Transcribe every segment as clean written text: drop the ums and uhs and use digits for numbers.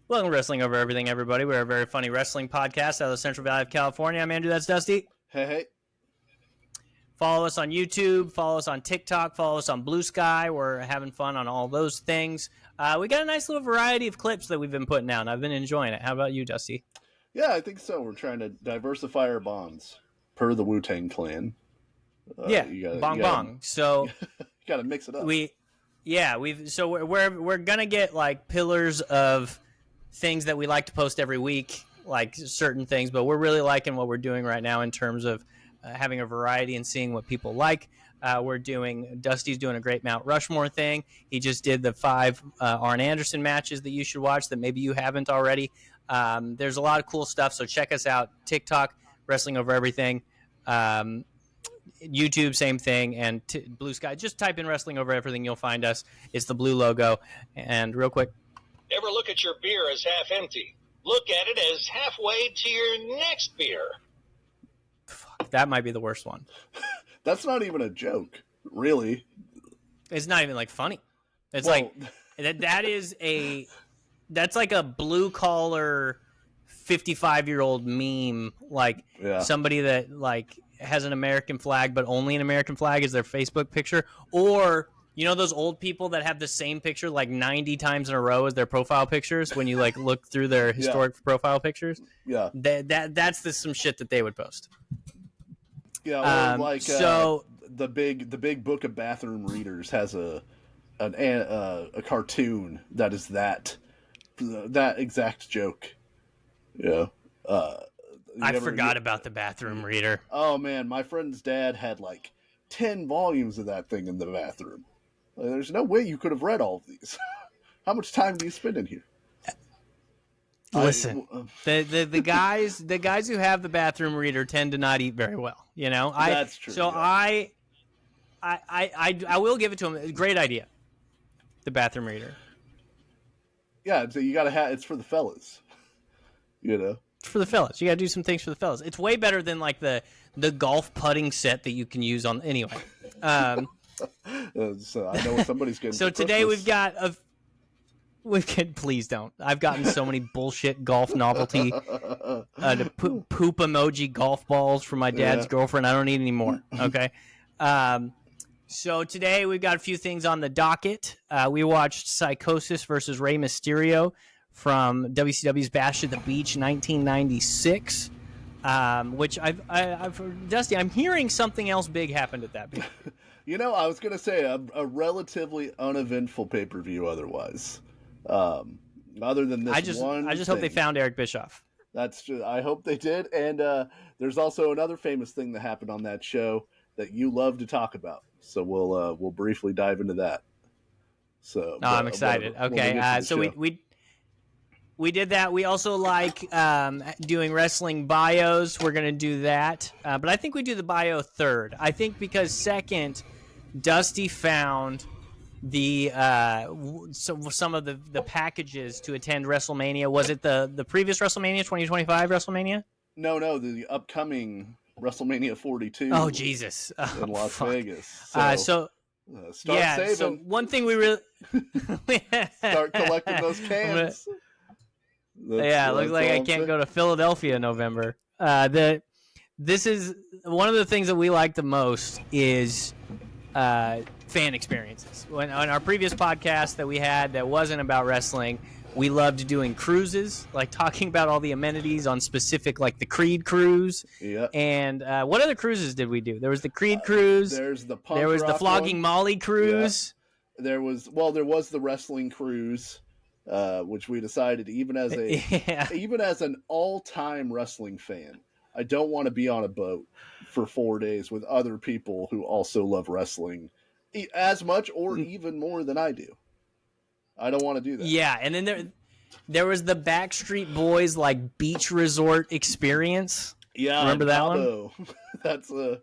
Welcome to Wrestling Over Everything, everybody. We're a very funny wrestling podcast out of the Central Valley of California. I'm Andrew, that's Dusty. Hey. Follow us on YouTube, follow us on TikTok, follow us on Blue Sky. We're having fun on all those things. We got a nice little variety of clips that we've been putting out, and I've been enjoying it. How about you, Dusty? Yeah, I think so. We're trying to diversify our bonds per the Wu-Tang Clan. Bong. So you got to mix it up. We're gonna get like pillars of things that we like to post every week, like certain things, but we're really liking what we're doing right now in terms of having a variety and seeing what people like. Dusty's doing a great Mount Rushmore thing. He just did the 5 Arn Anderson matches that you should watch that maybe you haven't already. There's a lot of cool stuff, so check us out. TikTok, Wrestling Over Everything. YouTube, same thing, and Blue Sky. Just type in Wrestling Over Everything, you'll find us. It's the blue logo. And real quick. Ever look at your beer as half empty? Look at it as halfway to your next beer. Fuck, that might be the worst one. That's not even a joke, really. It's not even like funny. It's like that's like a blue collar 55-year-old meme, like somebody that like has an American flag, but only an American flag is their Facebook picture, or you know those old people that have the same picture like 90 times in a row as their profile pictures when you like look through their historic profile pictures. Yeah, that's some shit that they would post. Yeah, or the big book of bathroom readers has a cartoon that is that exact joke. Yeah. I forgot about the bathroom reader. Oh man, my friend's dad had like 10 volumes of that thing in the bathroom. There's no way you could have read all of these. How much time do you spend in here? Listen, the guys who have the bathroom reader tend to not eat very well. You know, that's true. So yeah. I will give it to him. Great idea. The bathroom reader. Yeah, so you gotta have. It's for the fellas. You know. For the fellas, you got to do some things for the fellas. It's way better than like the golf putting set that you can use on anyway. So I know somebody's getting. So today we've got please don't. I've gotten so many bullshit golf novelty the poop emoji golf balls from my dad's girlfriend. I don't need any more. Okay. So today we've got a few things on the docket. We watched Psychosis versus Rey Mysterio from WCW's Bash at the Beach 1996, which I've Dusty, I'm hearing something else big happened at that. You know, I was going to say a relatively uneventful pay-per-view otherwise. Other than this I just hope they found Eric Bischoff. That's true. I hope they did. And there's also another famous thing that happened on that show that you love to talk about. So we'll briefly dive into that. So I'm excited. Okay, so we did that. We also like doing wrestling bios. We're going to do that. But I think we do the bio third. I think because second, Dusty found the some of the packages to attend WrestleMania. Was it the previous WrestleMania, 2025 WrestleMania? No, the upcoming WrestleMania 42. Oh, Jesus. In Las Vegas. Start saving. So one thing we really... Start collecting those cans. It looks like I can't go to Philadelphia in November. This is one of the things that we like the most is fan experiences. On our previous podcast that we had that wasn't about wrestling, we loved doing cruises, like talking about all the amenities on specific, like the Creed cruise. Yeah. And what other cruises did we do? There was the Creed cruise. There's the punk There was the Flogging one. Molly cruise. Yeah. There was the wrestling cruise. Which we decided even as an all-time wrestling fan, I don't want to be on a boat for 4 days with other people who also love wrestling as much or even more than I do. I don't want to do that. Yeah, and then there was the Backstreet Boys like beach resort experience. Yeah, remember that one? That's the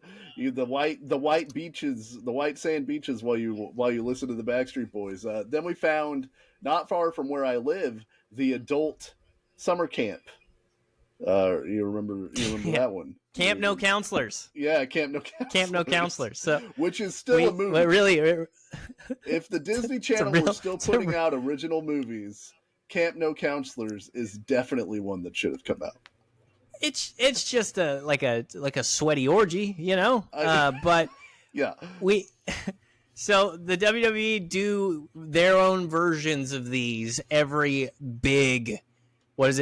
white beaches, the white sand beaches while you listen to the Backstreet Boys. Then we found, not far from where I live, the adult summer camp. You remember that one? Camp No Counselors. Yeah, Camp No Counselors. Camp No Counselors. So which is still a movie. Really, if the Disney Channel were still putting out original movies, Camp No Counselors is definitely one that should have come out. It's just like a sweaty orgy, you know. But yeah, so the WWE do their own versions of these every big,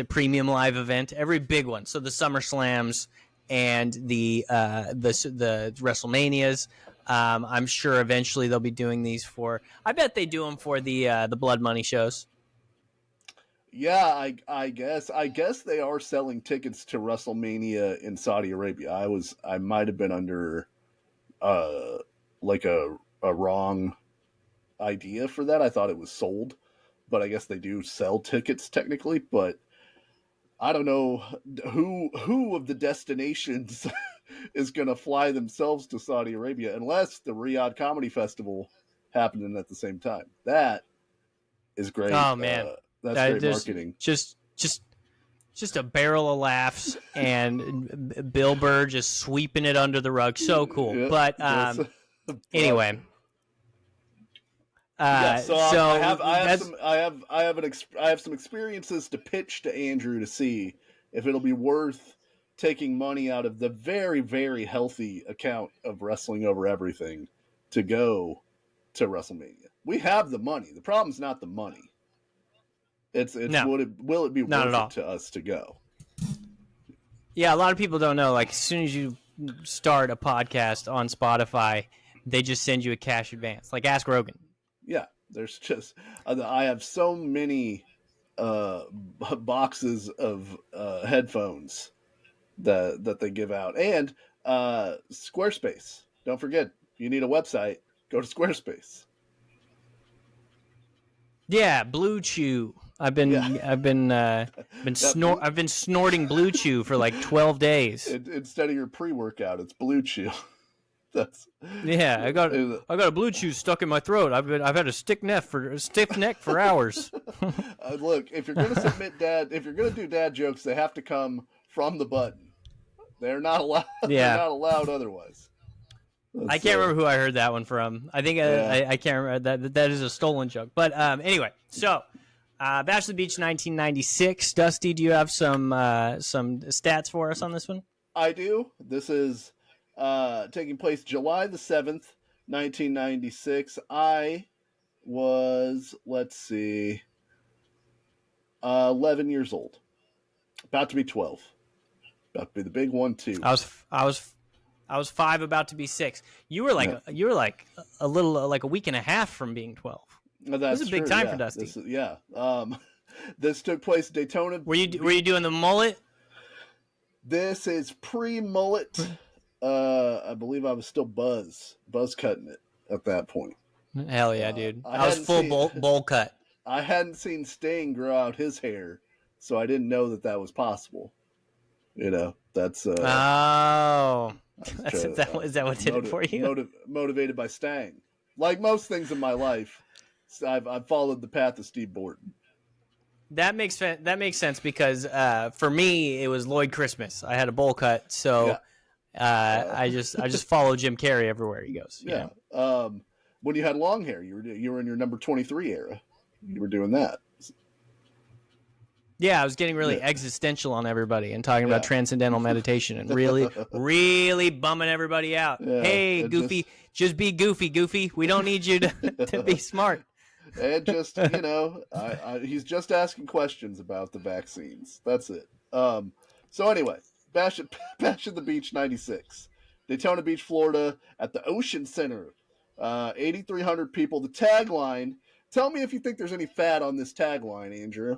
premium live event, every big one. So the SummerSlams and the WrestleManias. I'm sure eventually they'll be doing these for. I bet they do them for the Blood Money shows. Yeah, I guess they are selling tickets to WrestleMania in Saudi Arabia. I might have been under like a wrong idea for that. I thought it was sold, but I guess they do sell tickets technically, but I don't know who of the destinations is going to fly themselves to Saudi Arabia unless the Riyadh Comedy Festival happening at the same time. That is great. Oh man. That's great marketing. Just a barrel of laughs and Bill Burr just sweeping it under the rug. So cool. Yeah, but anyway. So I have some experiences to pitch to Andrew to see if it'll be worth taking money out of the very, very healthy account of Wrestling Over Everything to go to WrestleMania. We have the money. The problem's not the money. It's no. Will it be worth it to us to go? Yeah, a lot of people don't know. Like, as soon as you start a podcast on Spotify, they just send you a cash advance. Like, ask Rogan. Yeah, there's just I have so many boxes of headphones that they give out, and Squarespace. Don't forget, if you need a website, go to Squarespace. Yeah, Blue Chew. I've been snorting Blue Chew for like 12 days. Instead of your pre-workout, it's Blue Chew. I got a Blue Chew stuck in my throat. I've had a stiff neck for hours. Look, if you're gonna do dad jokes, they have to come from the button. They're not allowed. Yeah. They're not allowed otherwise. I can't remember who I heard that one from. I think I can't remember that is a stolen joke. But anyway, so Bash of the Beach 1996. Dusty, do you have some stats for us on this one? I do. This is taking place July the 7th, 1996. I was, 11 years old. About to be 12. About to be the big one too. I was 5, about to be 6. You were like a little like a week and a half from being 12. This is a big time for Dusty. This took place in Daytona. Were you doing the mullet? This is pre-mullet. I believe I was still buzz cutting it at that point. Hell yeah, dude! I was full bowl cut. I hadn't seen Sting grow out his hair, so I didn't know that was possible. You know, that's is that what did it for you? Motivated by Stang. Like most things in my life, I've followed the path of Steve Borton. That makes sense because for me it was Lloyd Christmas. I had a bowl cut, so I just follow Jim Carrey everywhere he goes. Yeah. When you had long hair, you were in your number 23 era. You were doing that. Yeah, I was getting really existential on everybody and talking about transcendental meditation and really, really bumming everybody out. Yeah, hey, Goofy, just be Goofy. We don't need you to be smart. And just, he's just asking questions about the vaccines. That's it. So anyway, Bash at the Beach 96. Daytona Beach, Florida, at the Ocean Center. 8,300 people. The tagline, tell me if you think there's any fat on this tagline, Andrew.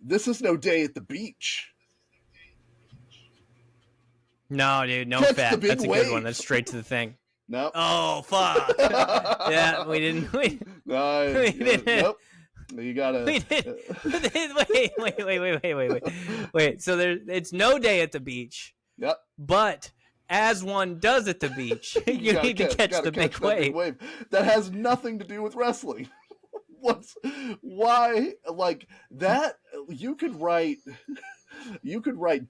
This is no day at the beach. No, dude, no Catch fat. That's a good one. That's straight to the thing. No. Oh, fuck. Yeah, we didn't. Nope. You gotta. Wait. So it's no day at the beach. Yep. But as one does at the beach, you need to catch the big wave. That has nothing to do with wrestling. Why like that? You could write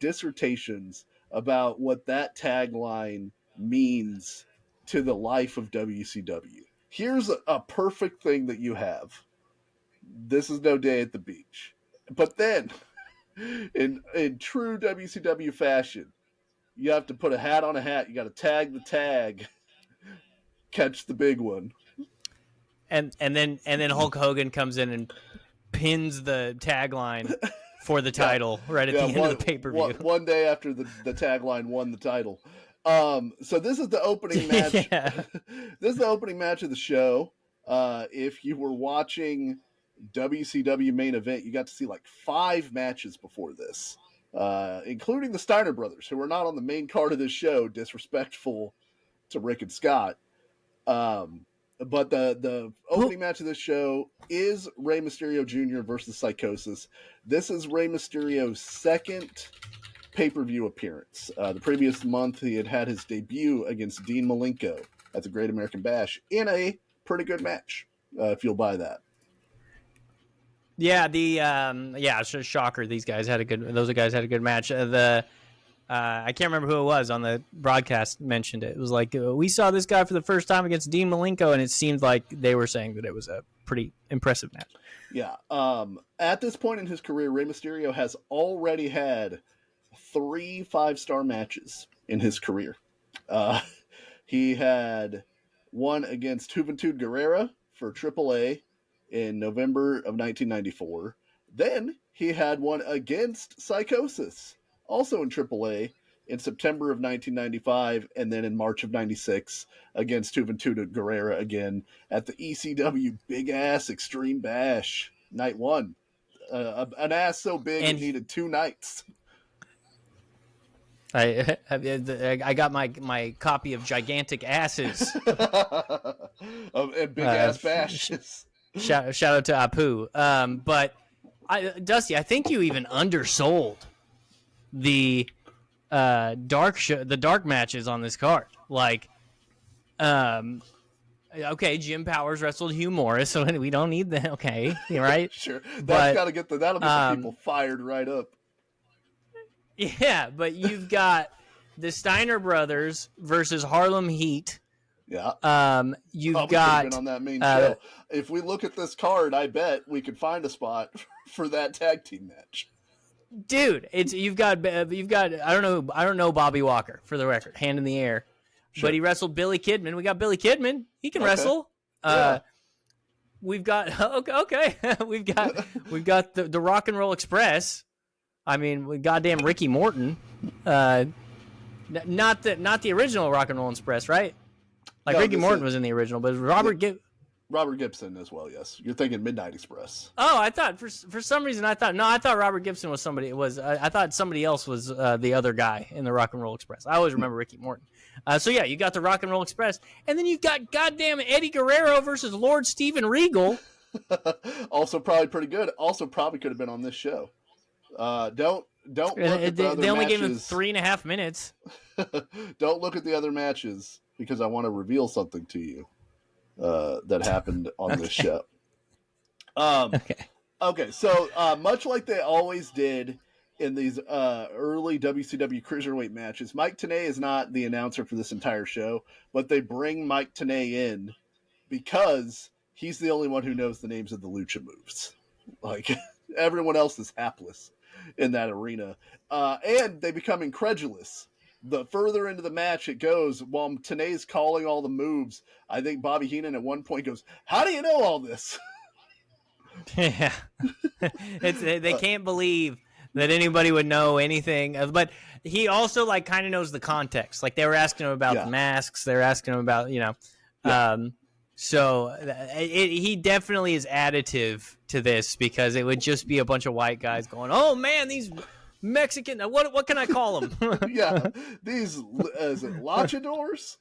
dissertations about what that tagline means to the life of WCW. Here's a perfect thing that you have. This is no day at the beach. But then, in true WCW fashion, you have to put a hat on a hat. You got to tag the tag, catch the big one, and then Hulk Hogan comes in and pins the tagline for the title right at the end of the pay-per-view. One day after the tagline won the title. So this is the opening match. This is the opening match of the show. If you were watching WCW main event, you got to see like 5 matches before this, including the Steiner brothers, who were not on the main card of this show, disrespectful to Rick and Scott. But the opening match of this show is Rey Mysterio Jr. versus Psychosis. This is Rey Mysterio's second pay-per-view appearance. The previous month, he had his debut against Dean Malenko at the Great American Bash in a pretty good match, if you'll buy that. Yeah, it's a shocker. Those guys had a good match. I can't remember who it was on the broadcast mentioned it. It was like, we saw this guy for the first time against Dean Malenko, and it seemed like they were saying that it was a pretty impressive match. Yeah. At this point in his career, Rey Mysterio has already had 3 5-star matches in his career. He had one against Juventud Guerrera for AAA in November of 1994. Then he had one against Psychosis, also in AAA, in September of 1995, and then in March of 96 against Juventud Guerrera again at the ECW Big Ass Extreme Bash, night 1. An ass so big it needed 2 nights. I got my copy of Gigantic Asses. And Big Ass Bashes. Shout out to Apu. But Dusty, I think you even undersold the dark matches on this card. Like, okay, Jim Powers wrestled Hugh Morris, so we don't need that. Okay, right? Sure, that'll get the people fired right up. Yeah, but you've got the Steiner brothers versus Harlem Heat. Yeah. You've Probably got been on that main show. If we look at this card, I bet we could find a spot for that tag team match. Dude, you've got I don't know Bobby Walker, for the record, hand in the air. Sure. But he wrestled Billy Kidman. We got Billy Kidman. He can wrestle. Yeah. We've got okay. we've got the Rock and Roll Express. I mean, with goddamn Ricky Morton. Not the original Rock and Roll Express, right? Like, no, Ricky Morton was in the original, but Robert Gibson as well. Yes, you're thinking Midnight Express. Oh, I thought for some reason I thought Robert Gibson was somebody. I thought somebody else was the other guy in the Rock and Roll Express. I always remember Ricky Morton. So yeah, you got the Rock and Roll Express, and then you've got goddamn Eddie Guerrero versus Lord Steven Regal. Also probably pretty good. Also probably could have been on this show. Don't look at the other They only matches. gave him 3.5 minutes. Don't look at the other matches because I want to reveal something to you that happened on this show. Okay. So much like they always did in these early WCW Cruiserweight matches, Mike Tenay is not the announcer for this entire show, but they bring Mike Tenay in because he's the only one who knows the names of the lucha moves. Like, everyone else is hapless in that arena. And they become incredulous. The further into the match it goes, while Tenay's calling all the moves, I think Bobby Heenan at one point goes, "How do you know all this?" Yeah. They can't believe that anybody would know anything. But he also, like, kind of knows the context. Like, they were asking him about the masks. They were asking him about, so he definitely is additive to this, because it would just be a bunch of white guys going, "Oh man, these Mexican, what can I call them?" Yeah, these is it luchadors,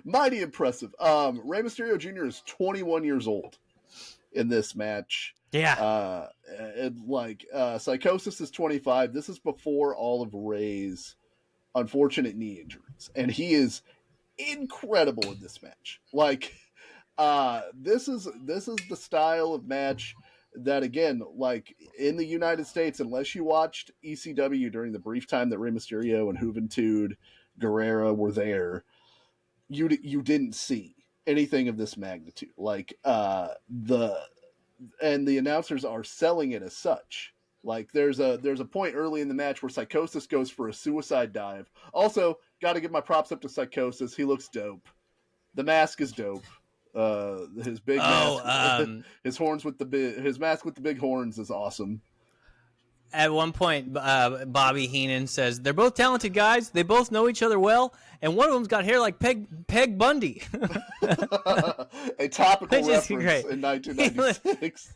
mighty impressive. Rey Mysterio Jr. is 21 years old in this match. Yeah, Psychosis is 25. This is before all of Rey's unfortunate knee injuries, and he is incredible in this match. Like, this is the style of match that, again, like, in the United States, unless you watched ECW during the brief time that Rey Mysterio and Juventud Guerrera were there, you didn't see. anything of this magnitude. Like the announcers are selling it as such. Like there's a point early in the match where Psychosis goes for a suicide dive. Also, got to give my props up to Psychosis. He looks dope. The mask is dope. His big mask, his horns with his mask with the big horns is awesome. At one point, Bobby Heenan says, they're both talented guys. They both know each other well. And one of them's got hair like Peg Bundy. A topical reference in 1996.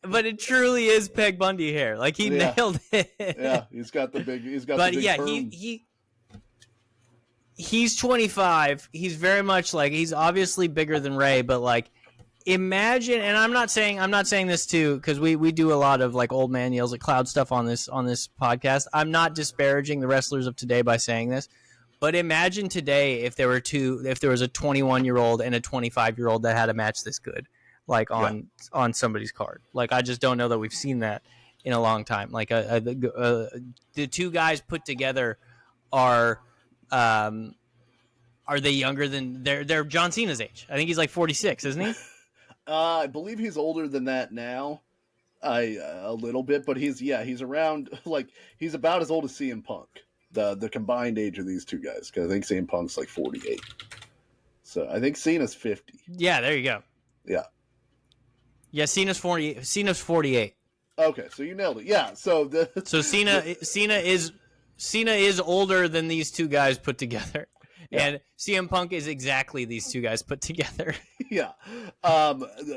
But it truly is Peg Bundy hair. Like, he nailed it. Yeah, he's got the big perm. He's 25. He's very much like, he's obviously bigger than Rey, but like, imagine, and I'm not saying this too, because we do a lot of like old man yells at cloud stuff on this podcast. I'm not disparaging the wrestlers of today by saying this, but imagine today if there was a 21-year-old and a 25-year-old that had a match this good, like on somebody's card. Like, I just don't know that we've seen that in a long time. Like the two guys put together are they younger than they're John Cena's age? I think he's like 46, isn't he? I believe he's older than that now, a little bit, but he's around, like, he's about as old as CM Punk, the combined age of these two guys, because I think CM Punk's like 48. So I think Cena's 50. Yeah, there you go. Yeah, Cena's 40. Cena's 48. Okay, so you nailed it. Yeah, so Cena is older than these two guys put together. Yeah. And CM Punk is exactly these two guys put together. Yeah.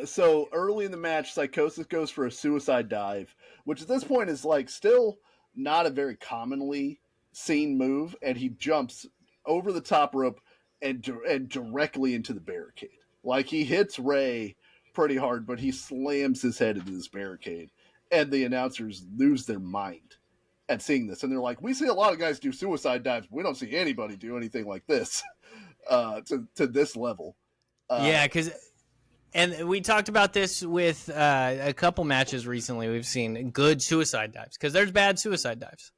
So early in the match, Psychosis goes for a suicide dive, which at this point is like still not a very commonly seen move, and he jumps over the top rope and directly into the barricade. Like, he hits Rey pretty hard, but he slams his head into this barricade, and the announcers lose their mind at seeing this, and they're like, we see a lot of guys do suicide dives, but we don't see anybody do anything like this to this level. And we talked about this with a couple matches recently. We've seen good suicide dives, because there's bad suicide dives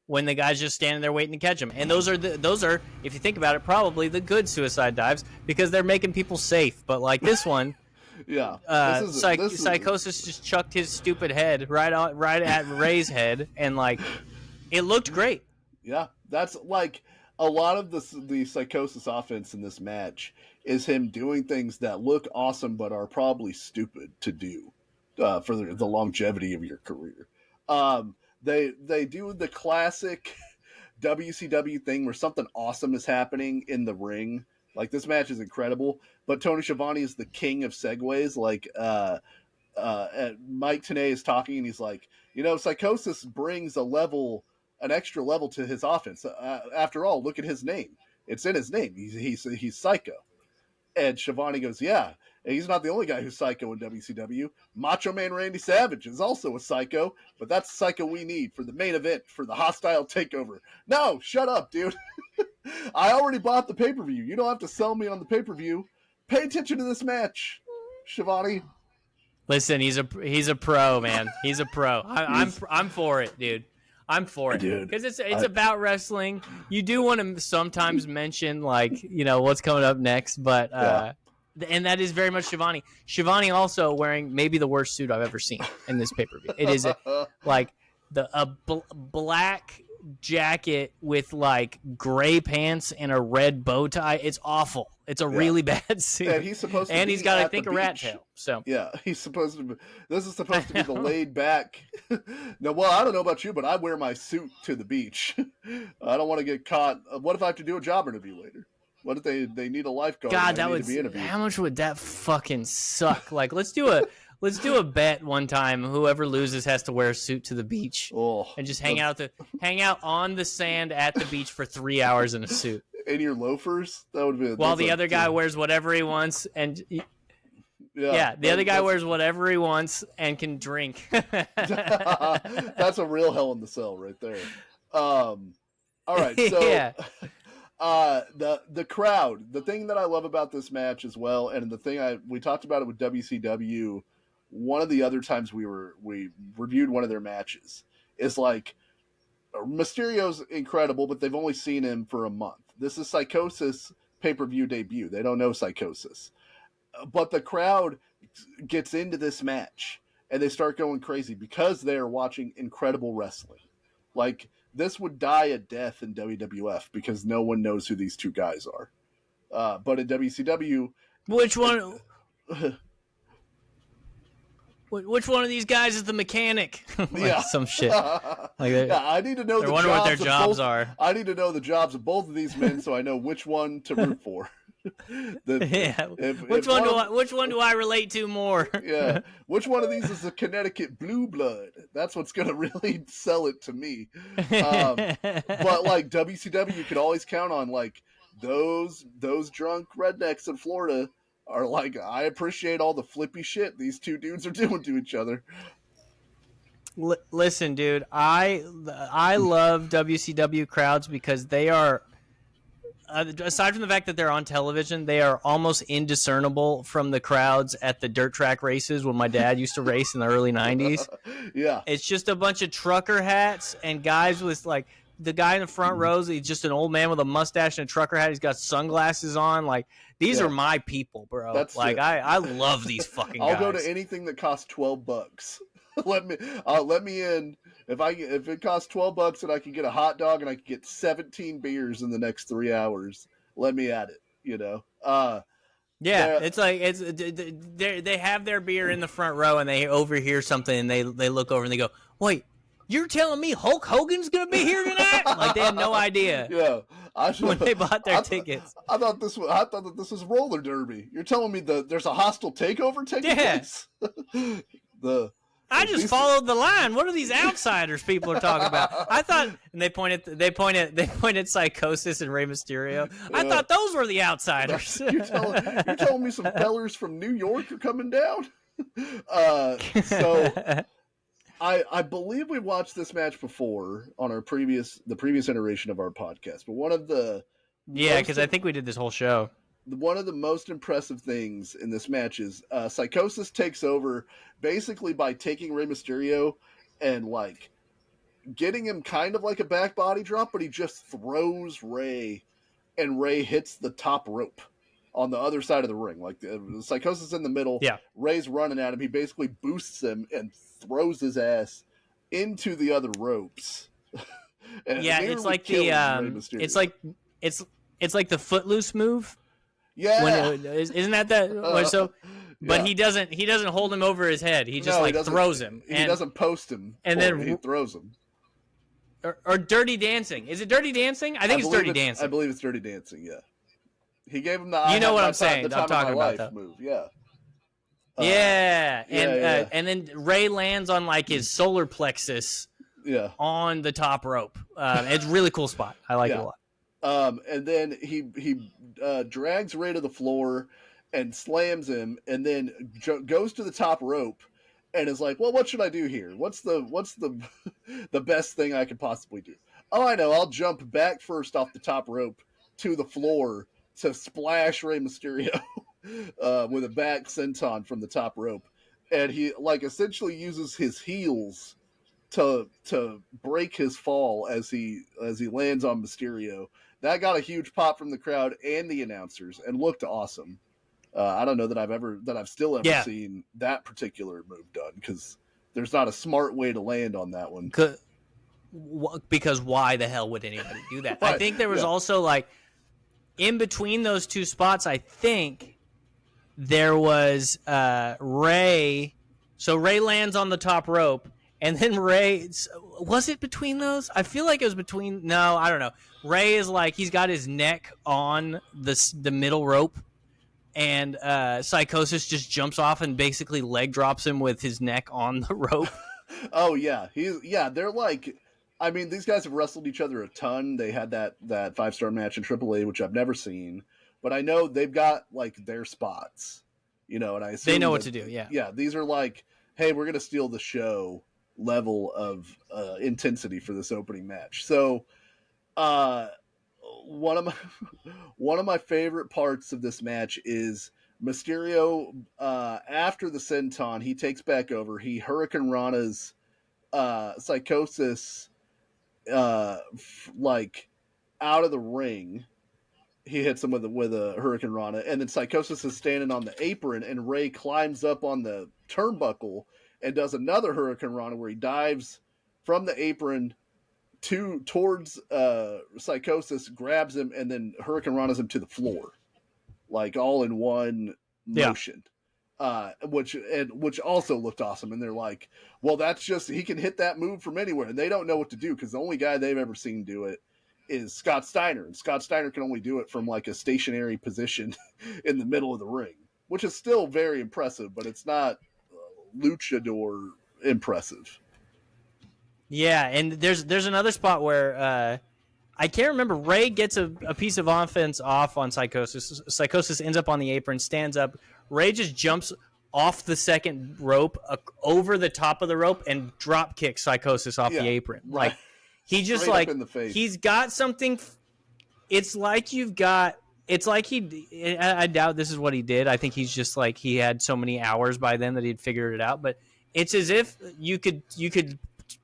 when the guy's just standing there waiting to catch him, and those are, if you think about it, probably the good suicide dives, because they're making people safe. But like this one. Yeah, Psychosis just chucked his stupid head right at Rey's head, and like, it looked great. Yeah, that's like a lot of the Psychosis offense in this match is him doing things that look awesome but are probably stupid to do for the longevity of your career. They do the classic WCW thing where something awesome is happening in the ring. Like, this match is incredible, but Tony Schiavone is the king of segues. Like, Mike Tenay is talking, and he's like, Psychosis brings an extra level to his offense. After all, look at his name. It's in his name. He's Psycho. And Schiavone goes, yeah, and he's not the only guy who's psycho in WCW. Macho Man Randy Savage is also a psycho, but that's the psycho we need for the main event, for the hostile takeover. No, shut up, dude. I already bought the pay-per-view. You don't have to sell me on the pay-per-view. Pay attention to this match, Schiavone. Listen, he's a pro, man. He's a pro. I'm for it, dude. I'm for it, because it's about wrestling. You do want to sometimes mention, like, what's coming up next, but and that is very much Schiavone. Schiavone also wearing maybe the worst suit I've ever seen in this pay-per-view. It is like a black jacket with like gray pants and a red bow tie. It's awful. It's a really bad suit. And he's supposed to he's got, I think, a rat tail. So yeah, he's supposed to be, this is supposed to be the laid back. No, well, I don't know about you, but I wear my suit to the beach. I don't want to get caught. What if I have to do a job interview later? What if they need a lifeguard? God, that would, how much would that fucking suck? Like, let's do a bet one time. Whoever loses has to wear a suit to the beach and just hang out on the sand at the beach for 3 hours in a suit. In your loafers? That would be. While the other guy wears whatever he wants and. The other guy wears whatever he wants and can drink. That's a real Hell in the Cell right there. All right, so the crowd. The thing that I love about this match as well, and the thing we talked about it with WCW. One of the other times we reviewed one of their matches is like Mysterio's incredible, but they've only seen him for a month. This is Psychosis pay-per-view debut. They don't know Psychosis. But the crowd gets into this match and they start going crazy because they are watching incredible wrestling. Like, this would die a death in WWF because no one knows who these two guys are. But in WCW... Which one... Which one of these guys is the mechanic? Some shit. I need to know the jobs what their jobs are. I need to know the jobs of both of these men so I know which one to root for. Which one do I relate to more? Yeah. Which one of these is the Connecticut blue blood? That's what's going to really sell it to me. But like WCW, you could always count on like those drunk rednecks in Florida are like, I appreciate all the flippy shit these two dudes are doing to each other. Listen, dude, I love WCW crowds because they are, aside from the fact that they're on television, they are almost indiscernible from the crowds at the dirt track races when my dad used to race in the early 90s. Yeah. It's just a bunch of trucker hats and guys with like, the guy in the front rows, he's just an old man with a mustache and a trucker hat. He's got sunglasses on. Like, these are my people, bro. That's like, I love these fucking guys. I'll go to anything that costs $12. let me in. If it costs $12 and I can get a hot dog and I can get 17 beers in the next 3 hours, let me at it. You know. Yeah, it's like they have their beer in the front row and they overhear something and they look over and they go, wait. You're telling me Hulk Hogan's going to be here tonight? Like, they had no idea. Yeah. When they bought their tickets. I thought that this was roller derby. You're telling me there's a hostile takeover taking place? I just followed the line. What are these outsiders people are talking about? I thought, and they point at Psychosis and Rey Mysterio. I thought those were the outsiders. You're telling me some fellers from New York are coming down? I believe we watched this match before on the previous iteration of our podcast, but one of the because I think we did this whole show. One of the most impressive things in this match is Psychosis takes over basically by taking Rey Mysterio and like getting him kind of like a back body drop, but he just throws Rey, and Rey hits the top rope on the other side of the ring. Like the Psychosis in the middle. Yeah. Rey's running at him. He basically boosts him and throws his ass into the other ropes. It's like it's like the Footloose move. Yeah. Isn't that so? But he doesn't hold him over his head. He just throws him. He doesn't post him. And then he throws him. Or Dirty Dancing. Is it Dirty Dancing? I think it's Dirty Dancing. I believe it's Dirty Dancing. Yeah. He gave him the. You know what I'm saying? I'm talking about that move. Yeah. And then Rey lands on like his solar plexus. Yeah. On the top rope. It's a really cool spot. I like it a lot. And then he drags Rey to the floor and slams him, and then goes to the top rope and is like, "Well, what should I do here? What's the the best thing I could possibly do? Oh, I know. I'll jump back first off the top rope to the floor to splash Rey Mysterio with a back senton from the top rope." And he like essentially uses his heels to break his fall as he lands on Mysterio. That got a huge pop from the crowd and the announcers and looked awesome. I don't know that I've still ever seen that particular move done, because there's not a smart way to land on that one. Because why the hell would anybody do that? Right. I think there was also like in between those two spots, I think there was Rey. So Rey lands on the top rope, and then Rey, was it between those? I feel like it was between. No, I don't know. Rey is like, he's got his neck on the middle rope, and Psychosis just jumps off and basically leg drops him with his neck on the rope. Oh yeah, they're like, I mean, these guys have wrestled each other a ton. They had that 5-star match in AAA, which I've never seen, but I know they've got like their spots, you know, and I assume they know what to do. Yeah, these are like, hey, we're gonna steal the show level of intensity for this opening match. So, one of my favorite parts of this match is Mysterio. After the senton, he takes back over. He Hurricane Rana's Psychosis like out of the ring, he hits him with a Hurricane Rana, and then Psychosis is standing on the apron, and Rey climbs up on the turnbuckle and does another Hurricane Rana where he dives from the apron towards Psychosis, grabs him, and then Hurricane Rana's him to the floor, like all in one motion. Which also looked awesome. And they're like, well, that's just, he can hit that move from anywhere, and they don't know what to do because the only guy they've ever seen do it is Scott Steiner, and Scott Steiner can only do it from like a stationary position in the middle of the ring, which is still very impressive, but it's not luchador impressive. Yeah, and there's another spot where I can't remember. Rey gets a piece of offense off on Psychosis. Psychosis ends up on the apron, stands up. Rey just jumps off the second rope, over the top of the rope, and drop kicks Psychosis off the apron. Right. Like, he just Straight like up in the face. He's got something. It's like you've got. It's like I doubt this is what he did. I think he's just like, he had so many hours by then that he'd figured it out. But it's as if you could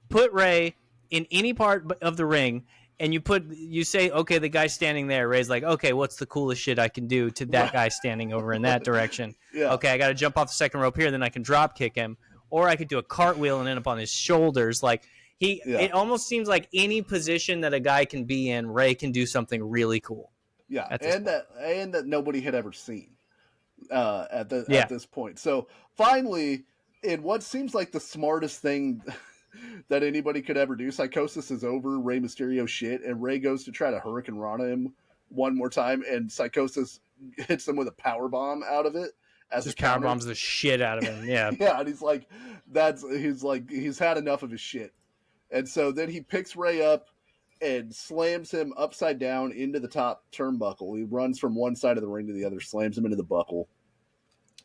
put Rey in any part of the ring, and you say, okay, the guy's standing there. Rey's like, okay, what's the coolest shit I can do to that guy standing over in that direction? Yeah. Okay, I got to jump off the second rope here, then I can drop kick him, or I could do a cartwheel and end up on his shoulders. Like, it almost seems like any position that a guy can be in, Rey can do something really cool. Yeah, and that nobody had ever seen at this point. So finally, in what seems like the smartest thing that anybody could ever do, Psychosis is over Rey Mysterio shit, and Rey goes to try to Hurricane Rana him one more time, and Psychosis hits him with a power bomb out of it. Just power bombs the shit out of him. Yeah, yeah, and he's had enough of his shit, and so then he picks Rey up and slams him upside down into the top turnbuckle. He runs from one side of the ring to the other, slams him into the buckle,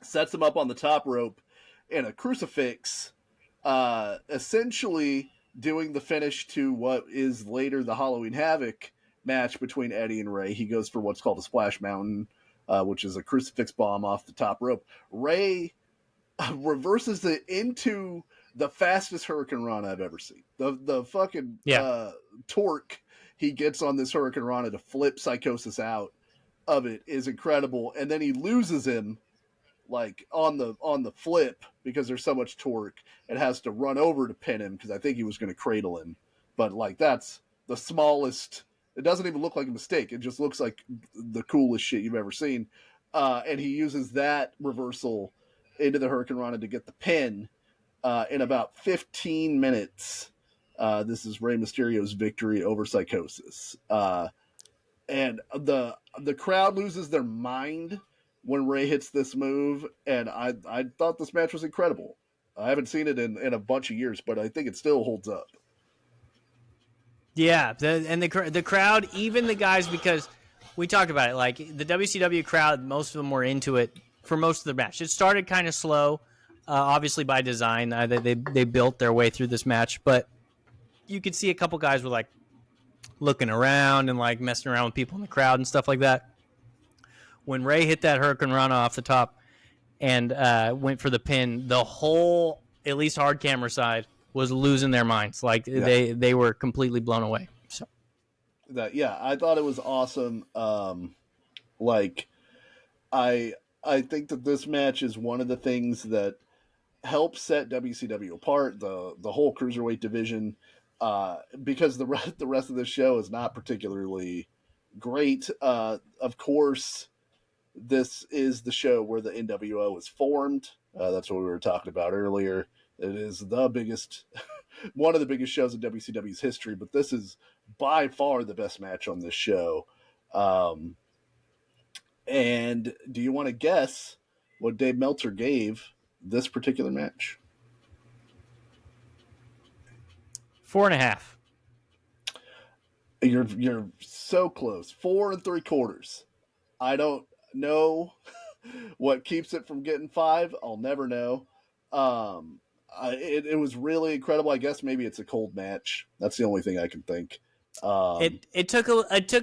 sets him up on the top rope in a crucifix, essentially doing the finish to what is later the Halloween Havoc match between Eddie and Rey. He goes for what's called a Splash Mountain, which is a crucifix bomb off the top rope. Rey reverses it into the fastest Hurricane Rana I've ever seen. The fucking torque he gets on this Hurricane Rana to flip Psychosis out of it is incredible. And then he loses him like on the flip because there's so much torque, and has to run over to pin him because I think he was going to cradle him. But like, that's the smallest. It doesn't even look like a mistake. It just looks like the coolest shit you've ever seen. And he uses that reversal into the Hurricane Rana to get the pin in about 15 minutes. This is Rey Mysterio's victory over Psychosis. And the crowd loses their mind when Rey hits this move, and I thought this match was incredible. I haven't seen it in a bunch of years, but I think it still holds up. Yeah, the crowd, even the guys, because we talked about it, like the WCW crowd, most of them were into it for most of the match. It started kind of slow, obviously by design. They built their way through this match, but you could see a couple guys were like looking around and like messing around with people in the crowd and stuff like that. When Rey hit that Hurricane Rana off the top and went for the pin, the whole, at least hard camera side, was losing their minds. Like they were completely blown away. So I thought it was awesome. Like I think that this match is one of the things that helps set WCW apart, the whole cruiserweight division, because the rest of the show is not particularly great. Of course, this is the show where the NWO was formed. That's what we were talking about earlier. It is the biggest, one of the biggest shows in WCW's history, but this is by far the best match on this show. And do you want to guess what Dave Meltzer gave this particular match? 4.5. You're so close. 4 3/4. I don't know what keeps it from getting 5. I'll never know. It was really incredible. I guess maybe it's a cold match. That's the only thing I can think. It took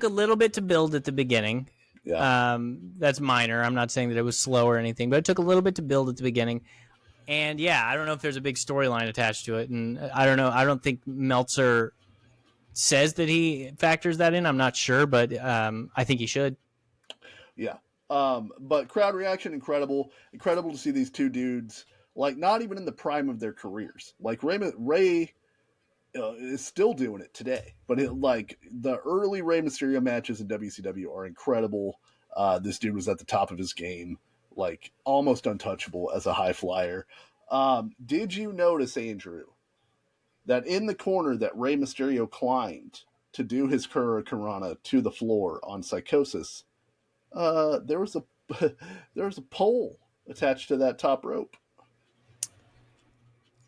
a little bit to build at the beginning. Yeah. That's minor. I'm not saying that it was slow or anything, but it took a little bit to build at the beginning. And yeah, I don't know if there's a big storyline attached to it. And I don't know. I don't think Meltzer says that he factors that in. I'm not sure, but I think he should. Yeah. But crowd reaction, incredible to see these two dudes, like, not even in the prime of their careers. Like, Rey is still doing it today, but like, the early Rey Mysterio matches in WCW are incredible. This dude was at the top of his game, like, almost untouchable as a high flyer. Did you notice, Andrew, that in the corner that Rey Mysterio climbed to do his Hurricanrana to the floor on Psychosis, there was a there was a pole attached to that top rope.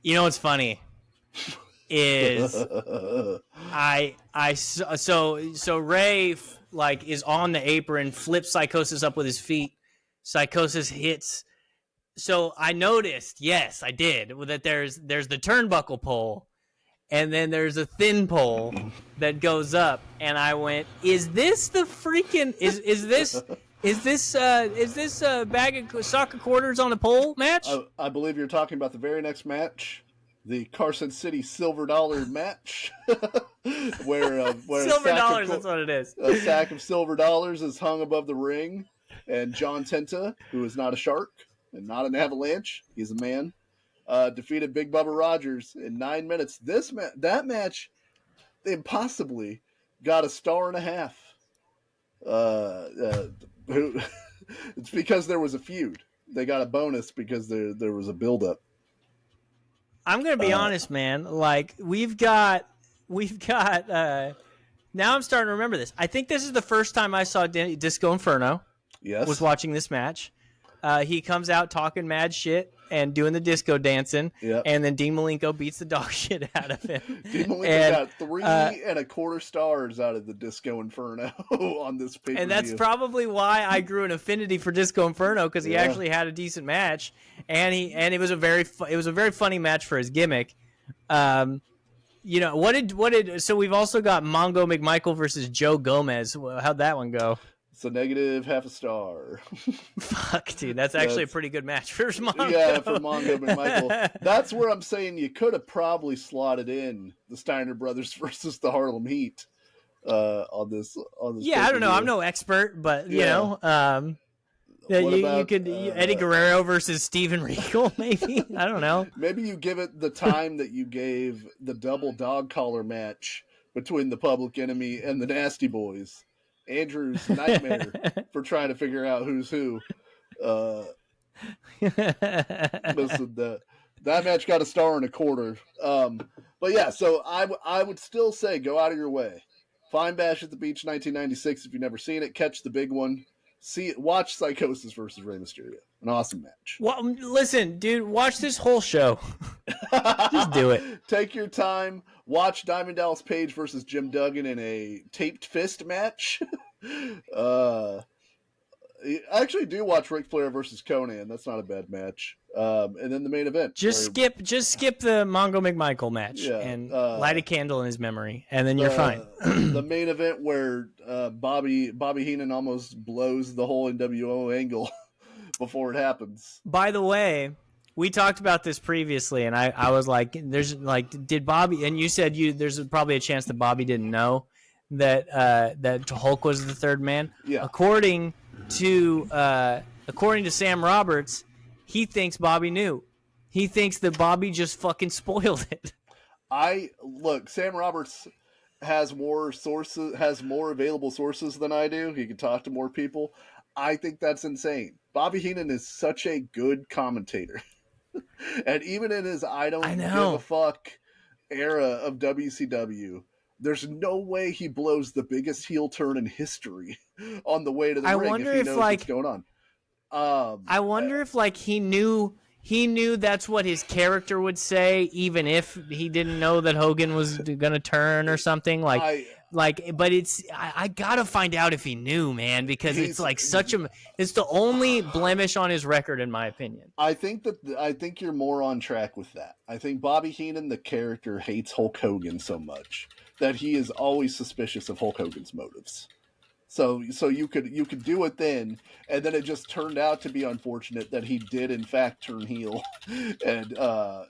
You know what's funny is so Ray like is on the apron, flips Psychosis up with his feet. Psychosis hits. So I noticed, yes, I did, that there's the turnbuckle pole, and then there's a thin pole that goes up, and I went, is this the freaking is this a bag of soccer quarters on a pole match? I believe you're talking about the very next match, the Carson City Silver Dollar match, where Silver dollars, that's what it is. A sack of silver dollars is hung above the ring, and John Tenta, who is not a shark and not an avalanche, he's a man, defeated Big Bubba Rogers in 9 minutes. That match impossibly got a 1.5 stars. It's because there was a feud. They got a bonus because there was a buildup. I'm gonna be honest, man. Like we've got. Now I'm starting to remember this. I think this is the first time I saw Disco Inferno. Yes, was watching this match. He comes out talking mad shit and doing the disco dancing, and then Dean Malenko beats the dog shit out of him. Dean Malenko got 3.25 stars out of the Disco Inferno on this pay-per-view. And that's probably why I grew an affinity for Disco Inferno, because he actually had a decent match, and it was a very funny match for his gimmick. You know, so we've also got Mongo McMichael versus Joe Gomez. How'd that one go? It's a -0.5 star. Fuck, dude. That's actually a pretty good match for Mongo. Yeah, for Mongo McMichael. That's where I'm saying you could have probably slotted in the Steiner Brothers versus the Harlem Heat on this. Yeah, I don't know. I'm no expert, but, you know. You could Eddie Guerrero versus Steven Regal, maybe. I don't know. Maybe you give it the time that you gave the double dog collar match between the Public Enemy and the Nasty Boys. Andrew's nightmare for trying to figure out who's who. Listen, that match got a 1.25 stars. But yeah, so I would still say go out of your way. Find Bash at the Beach 1996 if you've never seen it. Catch the big one. Watch Psychosis versus Rey Mysterio. An awesome match. Well, listen, dude, watch this whole show. Just do it. Take your time. Watch Diamond Dallas Page versus Jim Duggan in a taped fist match. I actually do watch Ric Flair versus Conan. That's not a bad match. And then the main event. Just skip the Mongo McMichael match and light a candle in his memory, and then you're fine. The main event where Bobby Heenan almost blows the whole NWO angle before it happens. By the way, we talked about this previously, and I was like, did Bobby? And you said there's probably a chance that Bobby didn't know that Hulk was the third man. Yeah. According to Sam Roberts, he thinks Bobby knew. He thinks that Bobby just fucking spoiled it. Sam Roberts has more available sources than I do. He can talk to more people. I think that's insane. Bobby Heenan is such a good commentator. And even in his I don't give a fuck era of WCW, there's no way he blows the biggest heel turn in history on the way to the ring if he knows what's going on. I wonder if he knew that's what his character would say, even if he didn't know that Hogan was gonna turn or something. But I gotta find out if he knew, man, because it's it's the only blemish on his record, in my opinion. I think you're more on track with that. I think Bobby Heenan, the character, hates Hulk Hogan so much that he is always suspicious of Hulk Hogan's motives. So you could do it then, and then it just turned out to be unfortunate that he did in fact turn heel, and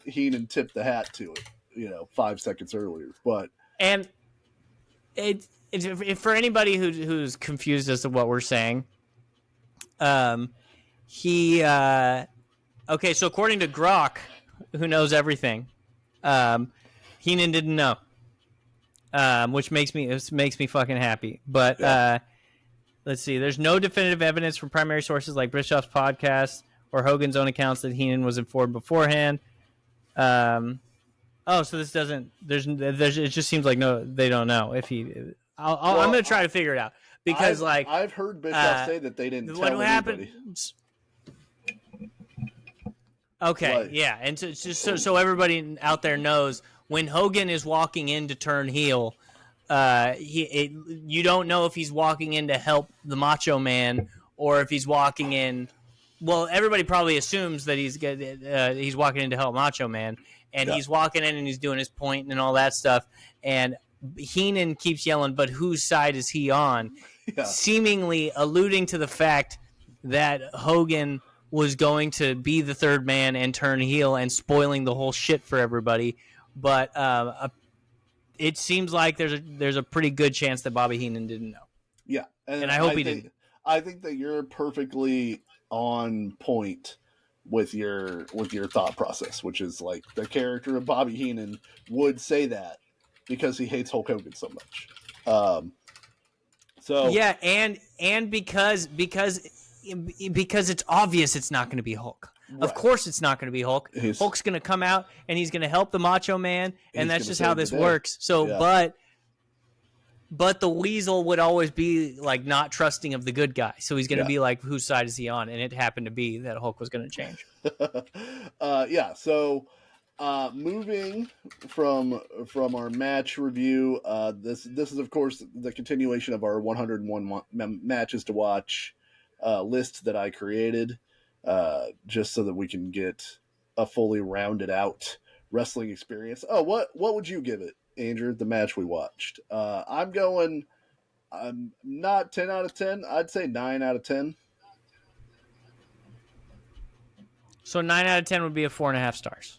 Heenan tipped the hat to it, 5 seconds earlier. But it for anybody who's confused as to what we're saying, Okay, so according to Grok, who knows everything, Heenan didn't know, which makes me fucking happy. But let's see. There's no definitive evidence from primary sources like Bischoff's podcast or Hogan's own accounts that Heenan was informed beforehand. So this doesn't. There's. It just seems like no, they don't know if he. I'm gonna try to figure it out because I've heard Bischoff say that they didn't tell anybody. Okay, yeah, and just so everybody out there knows, when Hogan is walking in to turn heel, you don't know if he's walking in to help the Macho Man or if he's walking in. Well, everybody probably assumes that he's walking in to help Macho Man, and he's walking in and he's doing his point and all that stuff. And Heenan keeps yelling, "But whose side is he on?" Yeah. Seemingly alluding to the fact that Hogan was going to be the third man and turn heel and spoiling the whole shit for everybody. But it seems like there's a pretty good chance that Bobby Heenan didn't know. Yeah, and I hope he didn't. I think that you're perfectly on point with your thought process, which is like the character of Bobby Heenan would say that because he hates Hulk Hogan so much. So yeah, and because it's obvious it's not going to be Hulk. Right. Of course it's not going to be Hulk. Hulk's going to come out and he's going to help the Macho Man, and that's just how this works. So, yeah. But the Weasel would always be like not trusting of the good guy. So he's going to be like, whose side is he on? And it happened to be that Hulk was going to change. So moving from our match review, this is of course the continuation of our 101 matches to watch list that I created, just so that we can get a fully rounded out wrestling experience. Oh, what would you give it, Andrew, the match we watched? I'm not 10 out of 10. I'd say 9 out of 10. So 9 out of 10 would be a 4.5 stars.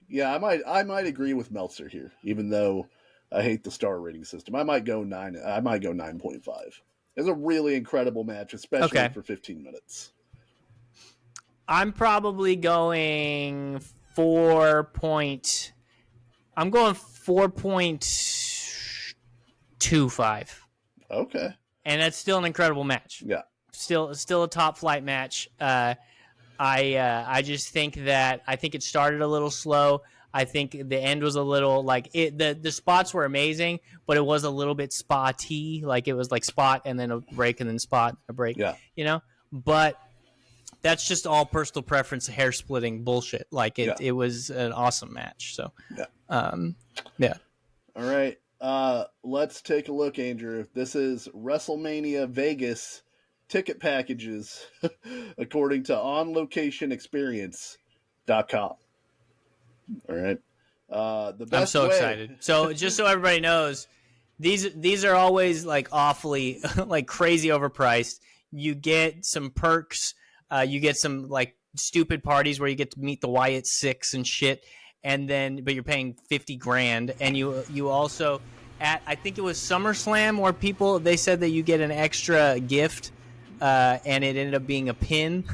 Yeah, I might agree with Meltzer here, even though I hate the star rating system. I might go 9. I might go 9.5. It's a really incredible match, especially for 15 minutes. I'm probably going 4.25. Okay. And that's still an incredible match. Yeah. Still a top flight match. I just think it started a little slow. I think the end was a little like the spots were amazing, but it was a little bit spotty. Like it was like spot and then a break and then spot, a break. Yeah. But that's just all personal preference, hair splitting bullshit. Like it was an awesome match. So yeah. All right. Let's take a look, Andrew. This is WrestleMania Vegas ticket packages according to onlocationexperience.com. All right. The best I'm so excited. So just so everybody knows, these are always like awfully like crazy overpriced. You get some perks. You get some like stupid parties where you get to meet the Wyatt Six and shit. But you're paying $50,000, and you also I think it was SummerSlam where they said that you get an extra gift. And it ended up being a pin.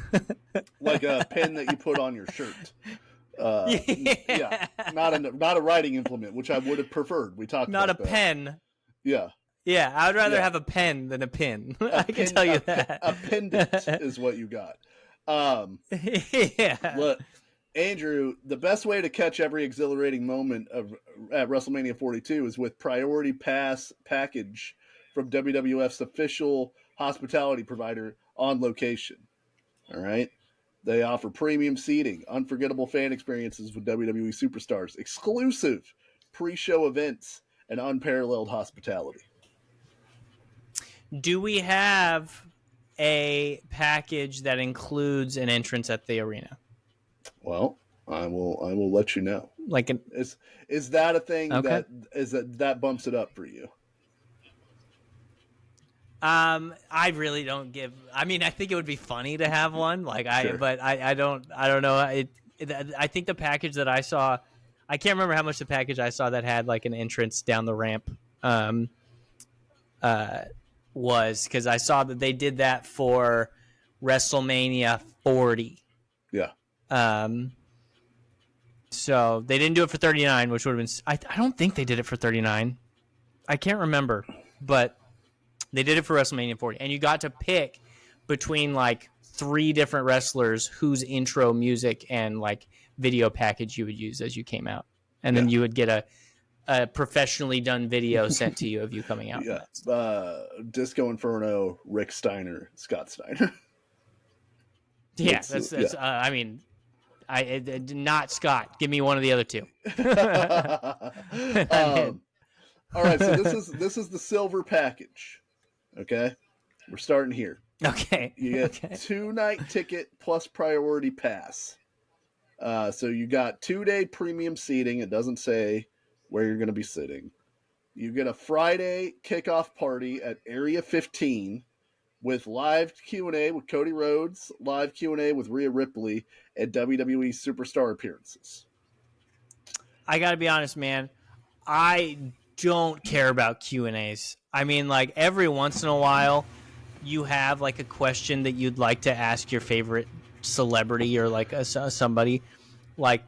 Like a pin that you put on your shirt. Yeah. Not a writing implement, which I would have preferred. We talked about that. Not a pen. Yeah. Yeah, I would rather have a pen than a pin. I can tell you that. A pendant is what you got. Yeah. Look, Andrew, the best way to catch every exhilarating moment at WrestleMania 42 is with Priority Pass package from WWF's official hospitality provider On Location. All right. They offer premium seating, unforgettable fan experiences with WWE superstars, exclusive pre-show events, and unparalleled hospitality. Do we have a package that includes an entrance at the arena? Well, I will let you know. Like is that a thing that bumps it up for you? I really don't give. I mean, I think it would be funny to have one. Sure. But I don't know. I think the package that I saw, I can't remember how much the package I saw that had like an entrance down the ramp. Was because I saw that they did that for WrestleMania 40. Yeah. So they didn't do it for 39, which would have been. I don't think they did it for 39. I can't remember, but they did it for WrestleMania 40, and you got to pick between like 3 different wrestlers whose intro music and like video package you would use as you came out, and then you would get a professionally done video sent to you of you coming out. Yeah, Disco Inferno, Rick Steiner, Scott Steiner. Yeah, that's. I mean, I not Scott. Give me one of the other 2. All right, so this is the silver package. Okay, we're starting here. Okay, you get 2-night ticket plus priority pass. So you got 2-day premium seating. It doesn't say where you're going to be sitting. You get a Friday kickoff party at Area 15 with live Q&A with Cody Rhodes, live Q&A with Rhea Ripley, and WWE Superstar appearances. I got to be honest, man. I don't care about Q&As. I mean, like, every once in a while, you have, like, a question that you'd like to ask your favorite celebrity or, like, somebody. Like,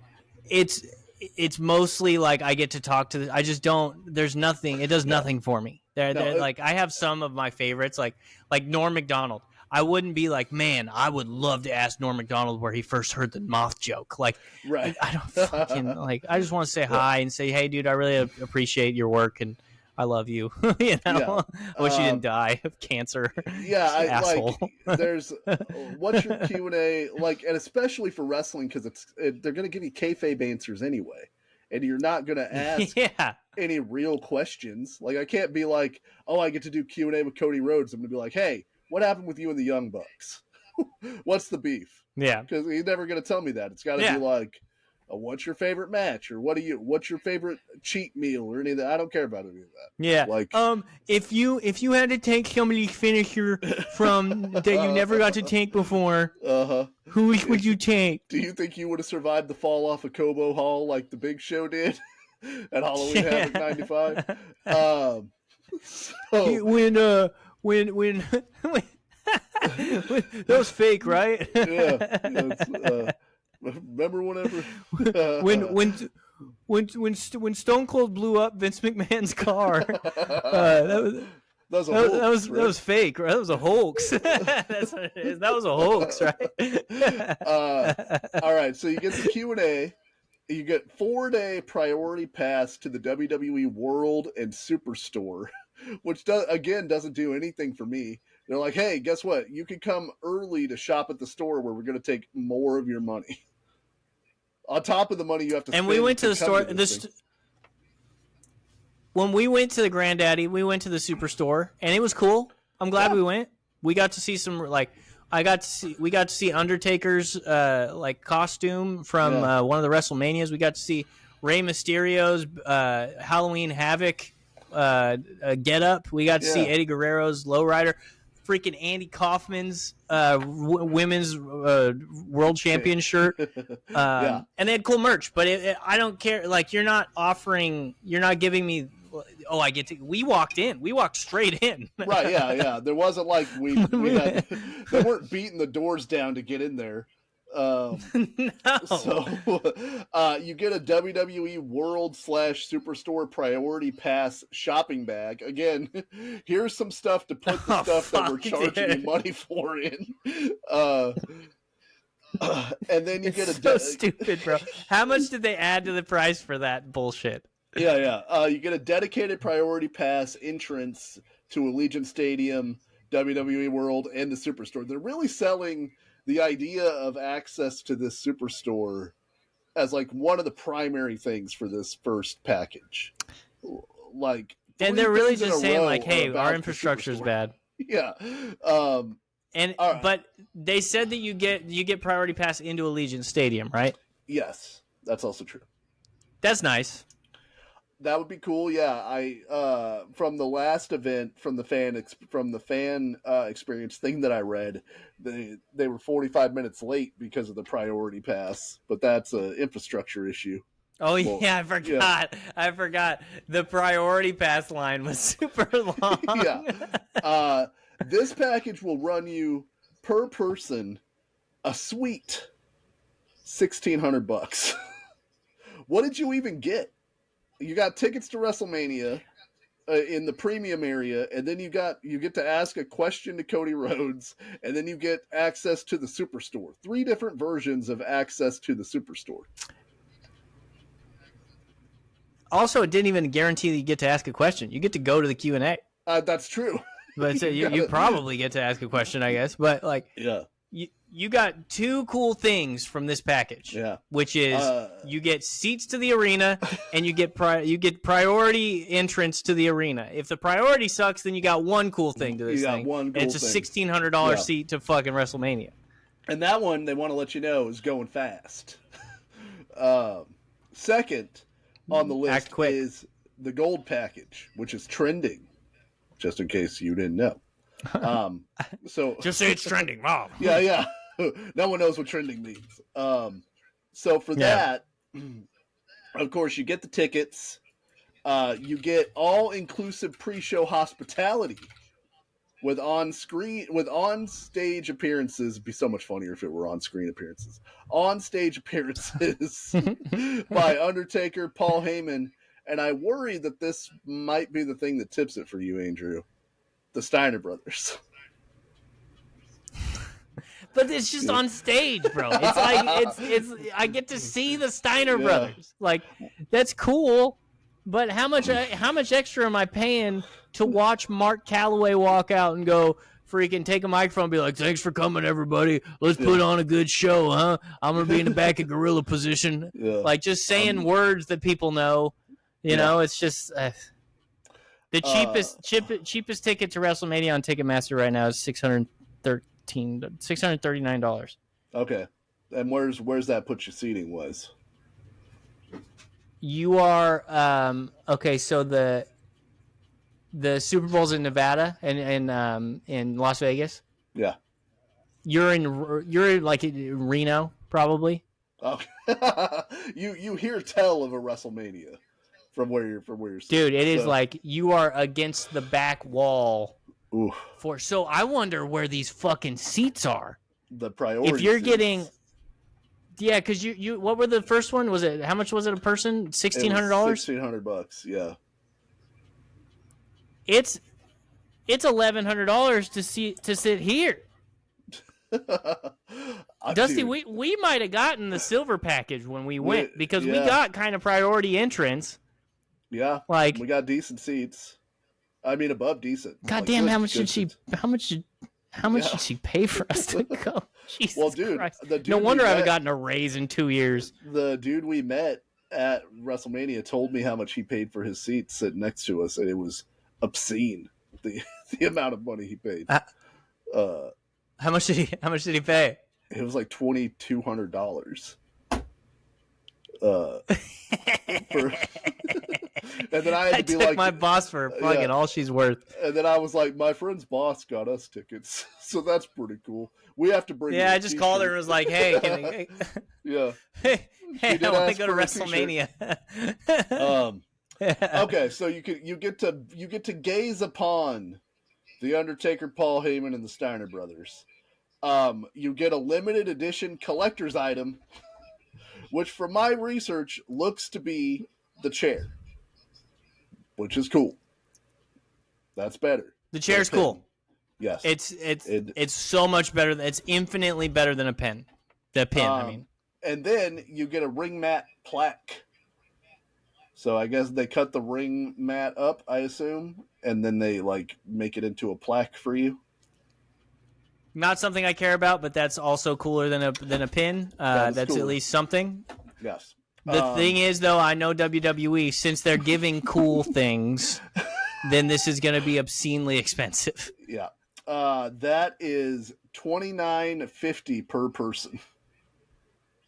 it's mostly, like, I get to talk to... I just don't... There's nothing... It does nothing for me. Like, I have some of my favorites, like Norm Macdonald. I wouldn't be like, man, I would love to ask Norm Macdonald where he first heard the moth joke. Like, right. I don't fucking, like, I just want to say hi and say, hey, dude, I really appreciate your work and I love you. You know, I wish you didn't die of cancer. Yeah, asshole. Like, there's what's your Q&A like, and especially for wrestling because they're going to give you kayfabe answers anyway, and you're not going to ask any real questions. Like, I can't be like, oh, I get to do Q&A with Cody Rhodes. I'm going to be like, hey, what happened with you and the Young Bucks? What's the beef? Yeah, because he's never going to tell me that. It's got to be like, what's your favorite match, or what's your favorite cheat meal, or any of that. I don't care about any of that. Yeah, like if you had to take somebody's finisher from that you never got to take before, who would you take? Do you think you would have survived the fall off of Cobo Hall like the Big Show did at Halloween Havoc '95? When that was fake, right? Remember whenever when Stone Cold blew up Vince McMahon's car, that was fake, right? That was a hoax. That's what it is. That was a hoax, right? All right, so you get the Q&A. You get 4-day priority pass to the WWE World and Superstore, which doesn't do anything for me. They're like, hey, guess what? You can come early to shop at the store where we're going to take more of your money. On top of the money you have to spend. And we went to the store. When we went to the Granddaddy, we went to the Superstore, and it was cool. I'm glad we went. We got to see some, like, we got to see Undertaker's like costume from one of the WrestleManias. We got to see Rey Mysterio's Halloween Havoc get up. We got to see Eddie Guerrero's Lowrider. Freaking Andy Kaufman's women's world champion shirt. And they had cool merch, but I don't care. Like, you're not giving me, we walked straight in. Right. Yeah. There wasn't like they weren't beating the doors down to get in there. No. So you get a WWE World / Superstore Priority Pass shopping bag. Again, here's some stuff to put the stuff that we're charging you money for in. And then you get so stupid, bro. How much did they add to the price for that bullshit? Yeah. You get a dedicated Priority Pass entrance to Allegiant Stadium, WWE World, and the Superstore. They're really selling the idea of access to this Superstore as like one of the primary things for this first package. Like, and they're really just saying like, hey, our infrastructure is bad. Yeah. But they said that you get priority pass into Allegiant Stadium, right? Yes, that's also true. That's nice. That would be cool. Yeah, I from the last event, from the fan experience thing that I read, they were 45 minutes late because of the priority pass, but that's an infrastructure issue. Oh, well, yeah, I forgot. Yeah. I forgot. The priority pass line was super long. Yeah. This package will run you per person, a suite, $1,600. What did you even get? You got tickets to WrestleMania in the premium area, and then you get to ask a question to Cody Rhodes, and then you get access to the Superstore. 3 different versions of access to the Superstore. Also, it didn't even guarantee that you get to ask a question. You get to go to the Q&A. That's true. But you probably get to ask a question, I guess. But yeah. You got 2 cool things from this package. Yeah. Which is you get seats to the arena and you get priority entrance to the arena. If the priority sucks, then you got 1 cool thing to this thing. One cool and it's a $1,600 seat to fucking WrestleMania. And that one, they want to let you know, is going fast. Second on the list is the gold package, which is trending, just in case you didn't know. So just say it's trending, Mom. Yeah. No one knows what trending means. So for that, of course, you get the tickets. You get all-inclusive pre-show hospitality with on-stage appearances. It'd be so much funnier if it were on-screen appearances. On-stage appearances by Undertaker, Paul Heyman, and I worry that this might be the thing that tips it for you, Andrew. The Steiner brothers. But it's just on stage, bro. It's like it's I get to see the Steiner brothers. Like, that's cool, but how much extra am I paying to watch Mark Calloway walk out and go freaking take a microphone and be like, "Thanks for coming, everybody. Let's put on a good show, huh? I'm gonna be in the back of gorilla position." Like, just saying words that people know. You know, it's just the cheapest ticket to WrestleMania on Ticketmaster right now is $639. Okay, and where's that put you seating was? You are okay. So the Super Bowl's in Nevada and in Las Vegas. Yeah, you're like in Reno probably. Oh, you hear tell of a WrestleMania from where you're sitting. Dude, it is like you are against the back wall. Oof. So I wonder where these fucking seats are. The priority. If you're seats. getting, because you what were the first one? Was it how much was it a person? $1,600. $1,600. Yeah. It's $1,100 to sit here. Dusty, we might have gotten the silver package when we went because we got kind of priority entrance. Yeah, like we got decent seats. I mean, above decent. God damn, how much did she pay for us to go? Jesus well, dude, Christ. The dude no wonder I haven't gotten a raise in 2 years. The dude we met at WrestleMania told me how much he paid for his seat sitting next to us, and it was obscene. The amount of money he paid. How much did he pay? It was like $2,200. And then I had to be like, my boss for fucking all she's worth. And then I was like, my friend's boss got us tickets, so that's pretty cool. We have to bring. Yeah, I just called her and was like, hey, yeah, hey, I want to go to WrestleMania. Okay, so you get to gaze upon the Undertaker, Paul Heyman, and the Steiner brothers. You get a limited edition collector's item, which from my research looks to be the chair, which is cool. That's better. The chair's cool. Yes. It's so much better. It's infinitely better than a pen. The pin, I mean. And then you get a ring mat plaque. So I guess they cut the ring mat up, I assume, and then they like make it into a plaque for you. Not something I care about, but that's also cooler than a pin. That's cooler. At least something. Yes. The thing is, though, I know WWE, since they're giving cool things, then this is going to be obscenely expensive. Yeah. That is $29.50 per person.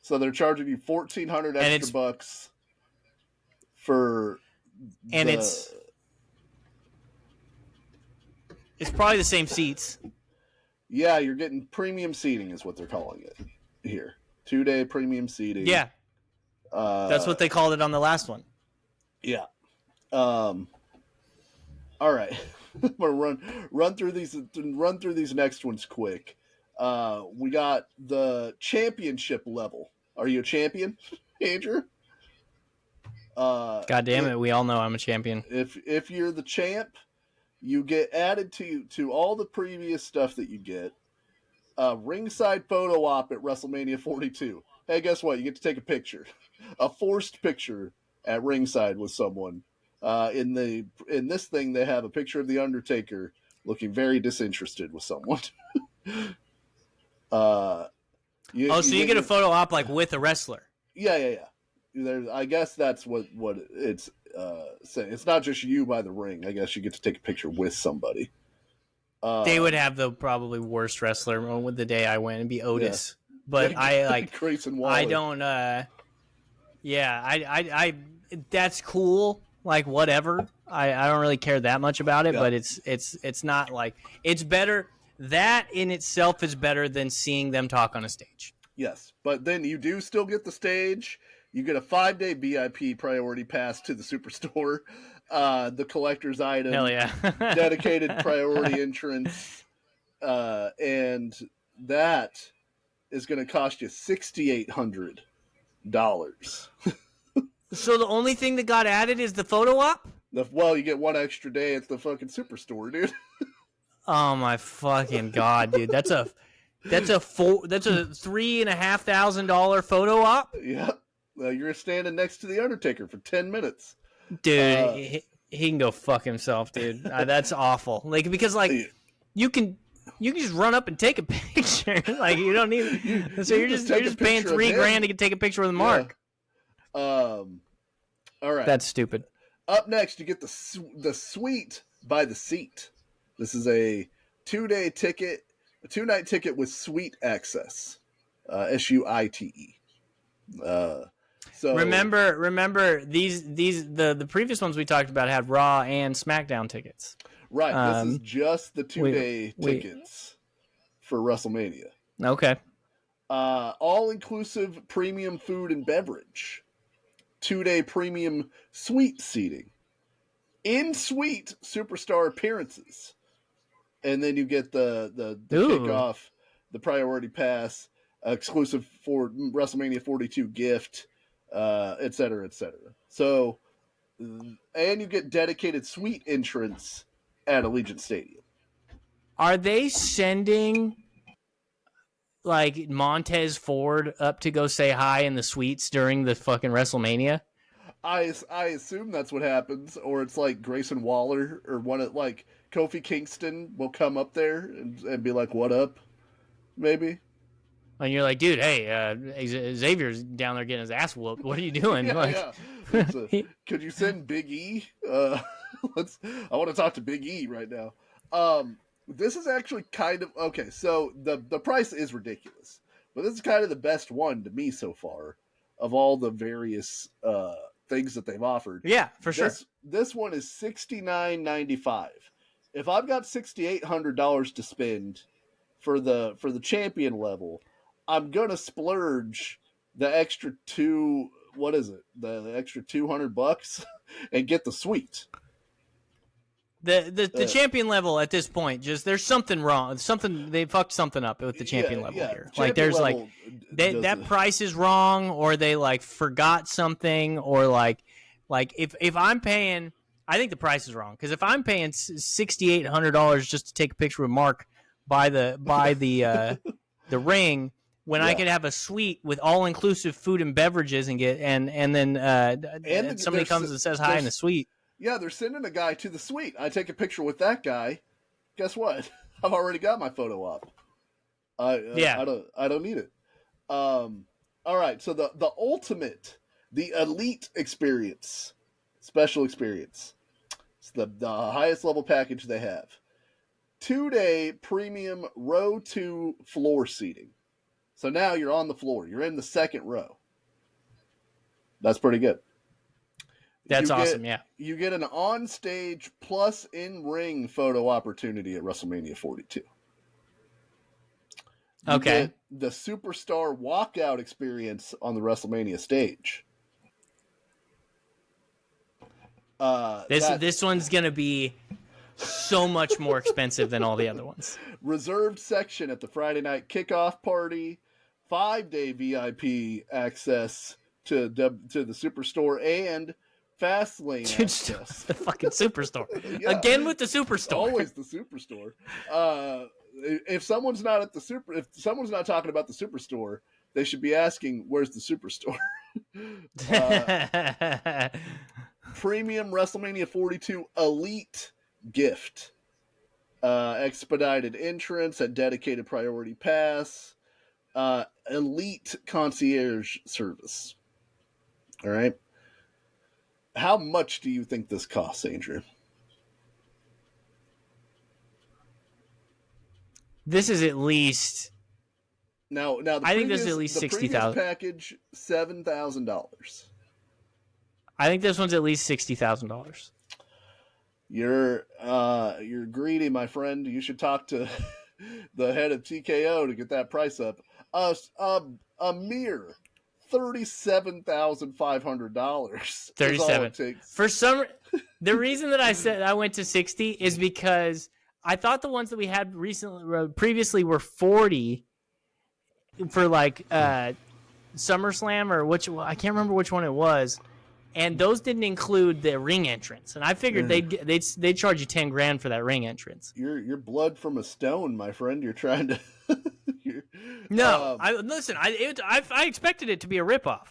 So they're charging you $1,400 extra bucks for. And it's probably the same seats. Yeah, you're getting premium seating is what they're calling it here. 2-day premium seating. Yeah. That's what they called it on the last one. Yeah. All right. I'm gonna run through these next ones quick. We got the championship level. Are you a champion, Andrew? God damn it, we all know I'm a champion. If you're the champ, you get added to all the previous stuff that you get. Ringside photo op at WrestleMania 42. Hey, guess what? You get to take a picture, a forced picture at ringside with someone. In this thing, they have a picture of the Undertaker looking very disinterested with someone. So you get a photo op like with a wrestler. Yeah. I guess that's what it's saying. It's not just you by the ring. I guess you get to take a picture with somebody. They would have the probably worst wrestler with the day I went and be Otis. Yeah. But I like Grayson Waller. I don't I that's cool, like whatever. I don't really care that much about it, but it's not like it's better. That in itself is better than seeing them talk on a stage. Yes, but then you do still get the stage. You get a 5-day VIP priority pass to the Superstore, the collector's item, hell yeah, dedicated priority entrance, and that is going to cost you $6,800. So the only thing that got added is the photo op? Well, you get one extra day at the fucking Superstore, dude. Oh my fucking god, dude! That's a $3,500 photo op. Yeah, you're standing next to the Undertaker for 10 minutes, dude. He can go fuck himself, dude. That's awful. Like because like you can just run up and take a picture. Like you don't need. So you're just paying $3,000 to take a picture with Mark. All right, that's stupid. Up next, you get the suite by the seat. This is a 2-day ticket, a 2-night ticket with suite access, SUITE. So remember the previous ones we talked about had Raw and SmackDown tickets. Right. This is just the 2-day tickets for WrestleMania. Okay. All-inclusive premium food and beverage. 2-day premium suite seating. In-suite superstar appearances. And then you get the kickoff, the priority pass, exclusive for WrestleMania 42 gift, et cetera, et cetera. So, and you get dedicated suite entrance at Allegiant Stadium. Are they sending like Montez Ford up to go say hi in the suites during the fucking WrestleMania? I assume that's what happens, or it's like Grayson Waller or one of like Kofi Kingston will come up there and be like, "What up?" Maybe. And you're like, dude, hey, Xavier's down there getting his ass whooped. What are you doing? Yeah. Could you send Big E? I want to talk to Big E right now. This is actually kind of okay. So the price is ridiculous, but this is kind of the best one to me so far of all the various things that they've offered. Yeah, for sure. This one is $69.95. If I've got $6,800 to spend for the champion level, I'm gonna splurge the extra the extra $200 and get the suite. The champion level at this point, just there's something wrong. They fucked something up with the champion level here. Like there's like that price is wrong, or they like forgot something, or like if I'm paying, I think the price is wrong, because if I'm paying $6,800 just to take a picture with Mark by the ring, when I could have a suite with all inclusive food and beverages and get and then somebody comes and says hi in the suite. Yeah, they're sending a guy to the suite. I take a picture with that guy. Guess what? I've already got my photo op. I don't need it. All right. So the ultimate, the elite experience, special experience. It's the highest level package they have. 2-day premium row 2 floor seating. So now you're on the floor. You're in the second row. That's pretty good. That's awesome, yeah. You get an on-stage plus in-ring photo opportunity at WrestleMania 42. You get the superstar walkout experience on the WrestleMania stage. This one's going to be so much more expensive than all the other ones. Reserved section at the Friday night kickoff party, 5-day VIP access to the Superstore, and fast lane access. The fucking Superstore. Yeah. Again with the Superstore. Always the Superstore. If someone's not talking about the Superstore, they should be asking, "Where's the Superstore?" Premium WrestleMania 42 Elite gift, expedited entrance and dedicated priority pass, elite concierge service. All right. How much do you think this costs, Andrew? This is at least. Now I think this is at least $60,000. Package $7,000. I think this one's at least $60,000. You're greedy, my friend. You should talk to the head of TKO to get that price up. A mere $37,500. 37. For some, the reason that I said I went to 60 is because I thought the ones that we had previously were 40 for like SummerSlam or I can't remember which one it was, and those didn't include the ring entrance. And I figured they'd charge you $10,000 for that ring entrance. You're blood from a stone, my friend. You're trying to. No, I expected it to be a ripoff.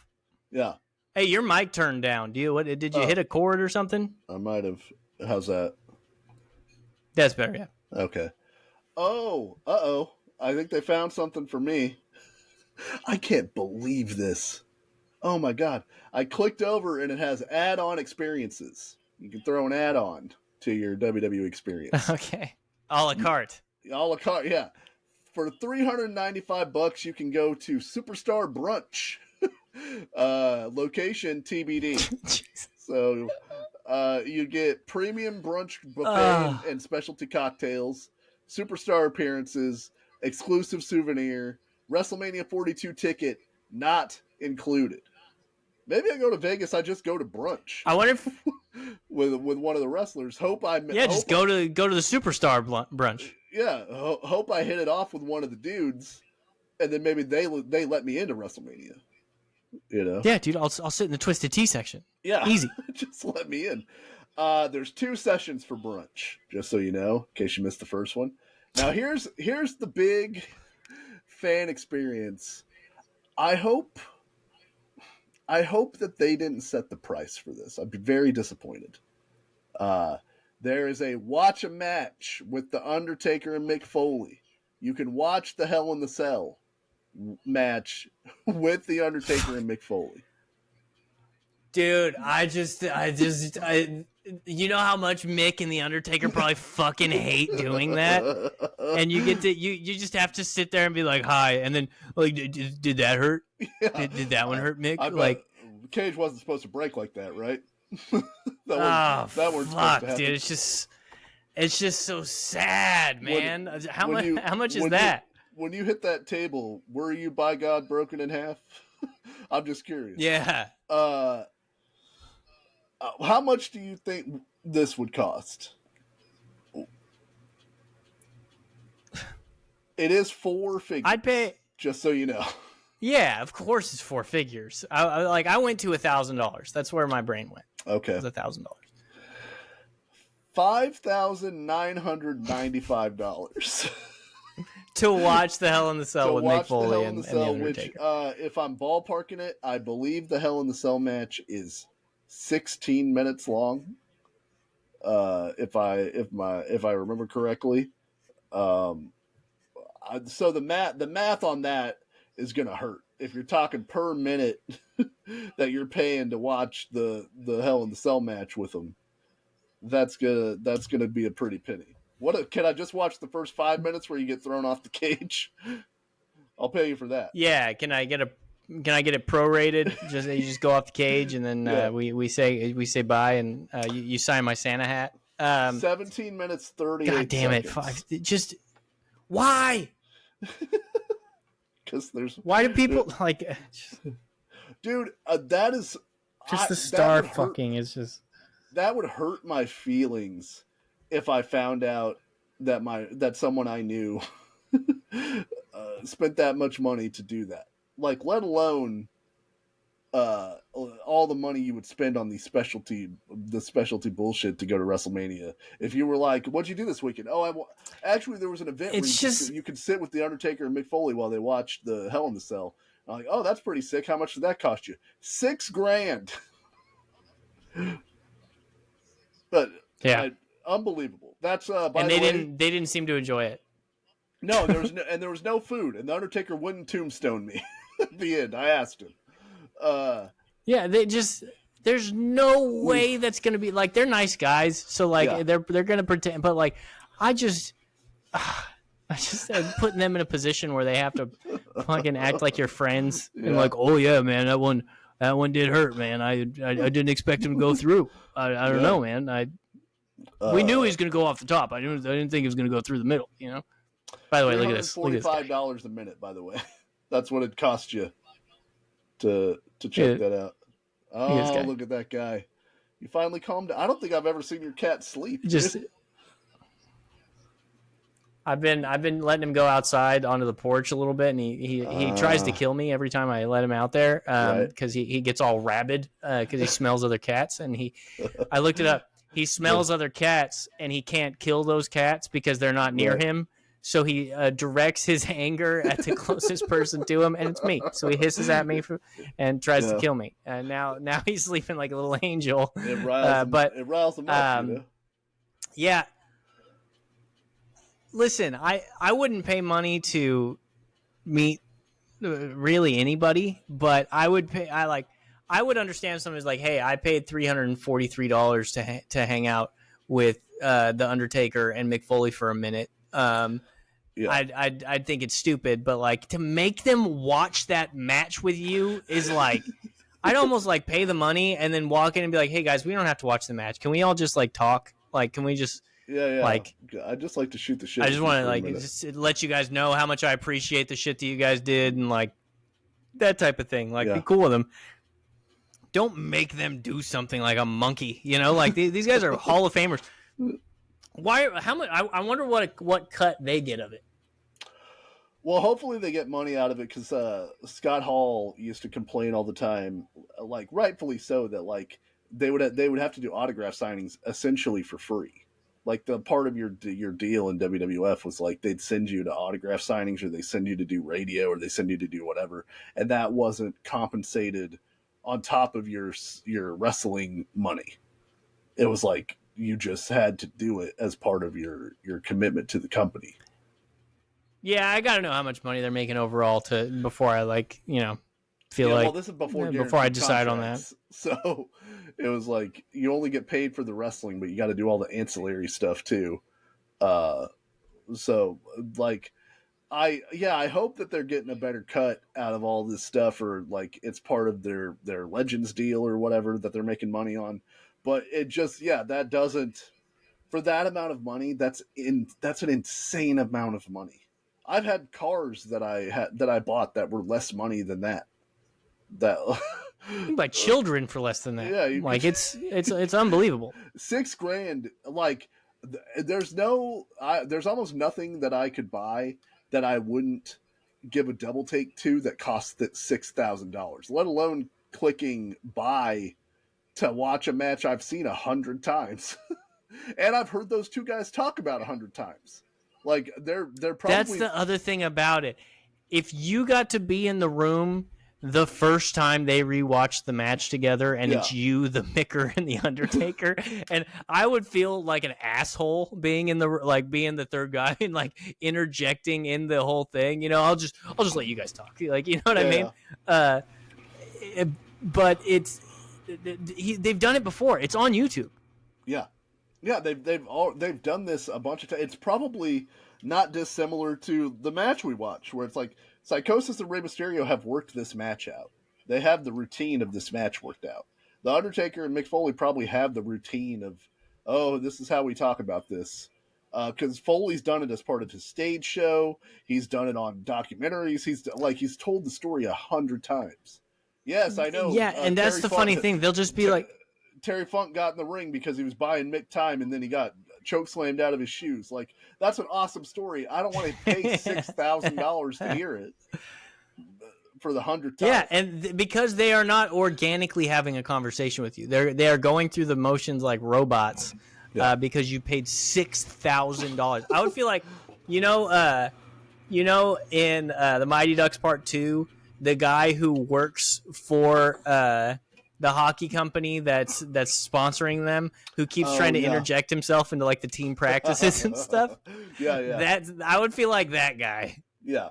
Yeah. Hey, your mic turned down. Did you hit a cord or something? I might have. How's that? That's better, yeah. Okay. Oh, I think they found something for me. I can't believe this. Oh my God. I clicked over and it has add-on experiences. You can throw an add-on to your WWE experience. Okay. A la carte. A la carte, yeah. For $395, you can go to Superstar Brunch. Location TBD. So you get premium brunch buffet and specialty cocktails, superstar appearances, exclusive souvenir, WrestleMania 42 ticket not included. Maybe I go to Vegas. I just go to brunch. I wonder if with one of the wrestlers. Go to the Superstar brunch. Yeah, hope I hit it off with one of the dudes, and then maybe they let me into WrestleMania. You know? Yeah, dude, I'll sit in the Twisted Tea section. Yeah, easy. Just let me in. There's 2 sessions for brunch, just so you know, in case you missed the first one. Now here's the big fan experience. I hope that they didn't set the price for this. I'd be very disappointed. There is a watch a match with The Undertaker and Mick Foley. You can watch the Hell in the Cell match with The Undertaker and Mick Foley. Dude, I you know how much Mick and The Undertaker probably fucking hate doing that? And you get to, you just have to sit there and be like, hi. And then, like, did that hurt? Yeah. Did that one hurt, Mick? Like, the cage wasn't supposed to break like that, right? Fuck, dude. It's just so sad, man. How much is that? When you hit that table, were you, by God, broken in half? I'm just curious. Yeah. How much do you think this would cost? It is 4 figures. I'd pay. Just so you know. Yeah, of course it's 4 figures. I went to $1,000. That's where my brain went. Okay. It was $1,000. $5,995 to watch the Hell in the Cell with Mick Foley and The Undertaker. If I'm ballparking it, I believe the Hell in the Cell match is 16 minutes long. If I remember correctly. So the math on that is gonna hurt. If you're talking per minute that you're paying to watch the Hell in the Cell match with them, that's gonna be a pretty penny. Can I just watch the first 5 minutes where you get thrown off the cage? I'll pay you for that. Yeah, can I get it prorated? You just go off the cage and then we say bye and you sign my Santa hat. 17 minutes 38. God damn seconds. it! Just why? Because why do people like? Dude, that is just the star fucking is just that would hurt my feelings if I found out that someone I knew spent that much money to do that. Like, let alone all the money you would spend on the specialty bullshit to go to WrestleMania. If you were like, "What'd you do this weekend?" Oh, actually there was an event where you could sit with the Undertaker and Mick Foley while they watched the Hell in the Cell. I'm like, "Oh, that's pretty sick. How much did that cost you?" $6,000. But yeah, unbelievable. That's by and the way, they didn't seem to enjoy it. No, there was no food, and the Undertaker wouldn't tombstone me at the end. I asked him. Yeah, there's no way that's gonna be like, they're nice guys, so like they're gonna pretend, but like I just putting them in a position where they have to fucking act like your friends and like, oh yeah, man, that one did hurt, man. I didn't expect him to go through. I don't know, man. We knew he was gonna go off the top. I didn't think he was gonna go through the middle. You know. By the way, look at this. $45 a minute. By the way, that's what it cost you to check that out. Oh, look at that guy! You finally calmed down. I don't think I've ever seen your cat sleep. I've been letting him go outside onto the porch a little bit, and he tries to kill me every time I let him out there because he gets all rabid because he smells other cats, and I looked it up. He smells other cats, and he can't kill those cats because they're not near him. So he directs his anger at the closest person to him, and it's me. So he hisses at me and tries to kill me. And now he's sleeping like a little angel. It riles him up, you know? Yeah. Listen, I wouldn't pay money to meet really anybody, but I would pay. I would understand somebody's like, hey, I paid $343 to hang out with the Undertaker and Mick Foley for a minute. I'd think it's stupid, but like to make them watch that match with you is like, I'd almost like pay the money and then walk in and be like, hey guys, we don't have to watch the match. Can we all just like talk? Like, can we just like? I'd just like to shoot the shit. I just want to like just let you guys know how much I appreciate the shit that you guys did and like that type of thing. Like, be cool with them. Don't make them do something like a monkey. You know, like these guys are Hall of Famers. Why? How much? I wonder what cut they get of it. Well, hopefully they get money out of it because Scott Hall used to complain all the time, like rightfully so, that like they would have to do autograph signings essentially for free. Like the part of your deal in WWF was like they'd send you to autograph signings, or they send you to do radio, or they send you to do whatever, and that wasn't compensated on top of your wrestling money. It was like you just had to do it as part of your commitment to the company. Yeah, I got to know how much money they're making overall before I feel like. Well, this is before I decide on that. So it was like you only get paid for the wrestling, but you got to do all the ancillary stuff too. So like, I hope that they're getting a better cut out of all this stuff, or like it's part of their Legends deal or whatever that they're making money on. But it just that doesn't, for that amount of money, that's an insane amount of money. I've had cars that I bought that were less money than that. You can buy children for less than that. Yeah, like it's unbelievable. $6,000. Like there's almost nothing that I could buy that I wouldn't give a double take to that costs that $6,000. Let alone clicking buy to watch a match I've seen 100 times, and I've heard those two guys talk about 100 times. Like they're probably. That's the other thing about it. If you got to be in the room the first time they rewatched the match together, and it's you, the Micker, and the Undertaker, and I would feel like an asshole being being the third guy and like interjecting in the whole thing. You know, I'll just let you guys talk. Like, you know what I mean? But they've done it before. It's on YouTube. Yeah, they've done this a bunch of times. It's probably not dissimilar to the match we watch, where it's like Psychosis and Rey Mysterio have worked this match out. They have the routine of this match worked out. The Undertaker and Mick Foley probably have the routine of, this is how we talk about this. Because Foley's done it as part of his stage show. He's done it on documentaries. He's told the story 100 times. Yes, I know. Yeah, and that's the funny thing. They'll just be like, Terry Funk got in the ring because he was buying Mick time, and then he got chokeslammed out of his shoes. Like, that's an awesome story. I don't want to pay $6,000 to hear it for the 100th time. Yeah, and because they are not organically having a conversation with you, they are going through the motions like robots. Because you paid $6,000. I would feel like, in the Mighty Ducks Part 2, the guy who works for the hockey company that's sponsoring them, who keeps trying to interject himself into like the team practices and stuff. I would feel like that guy. Yeah,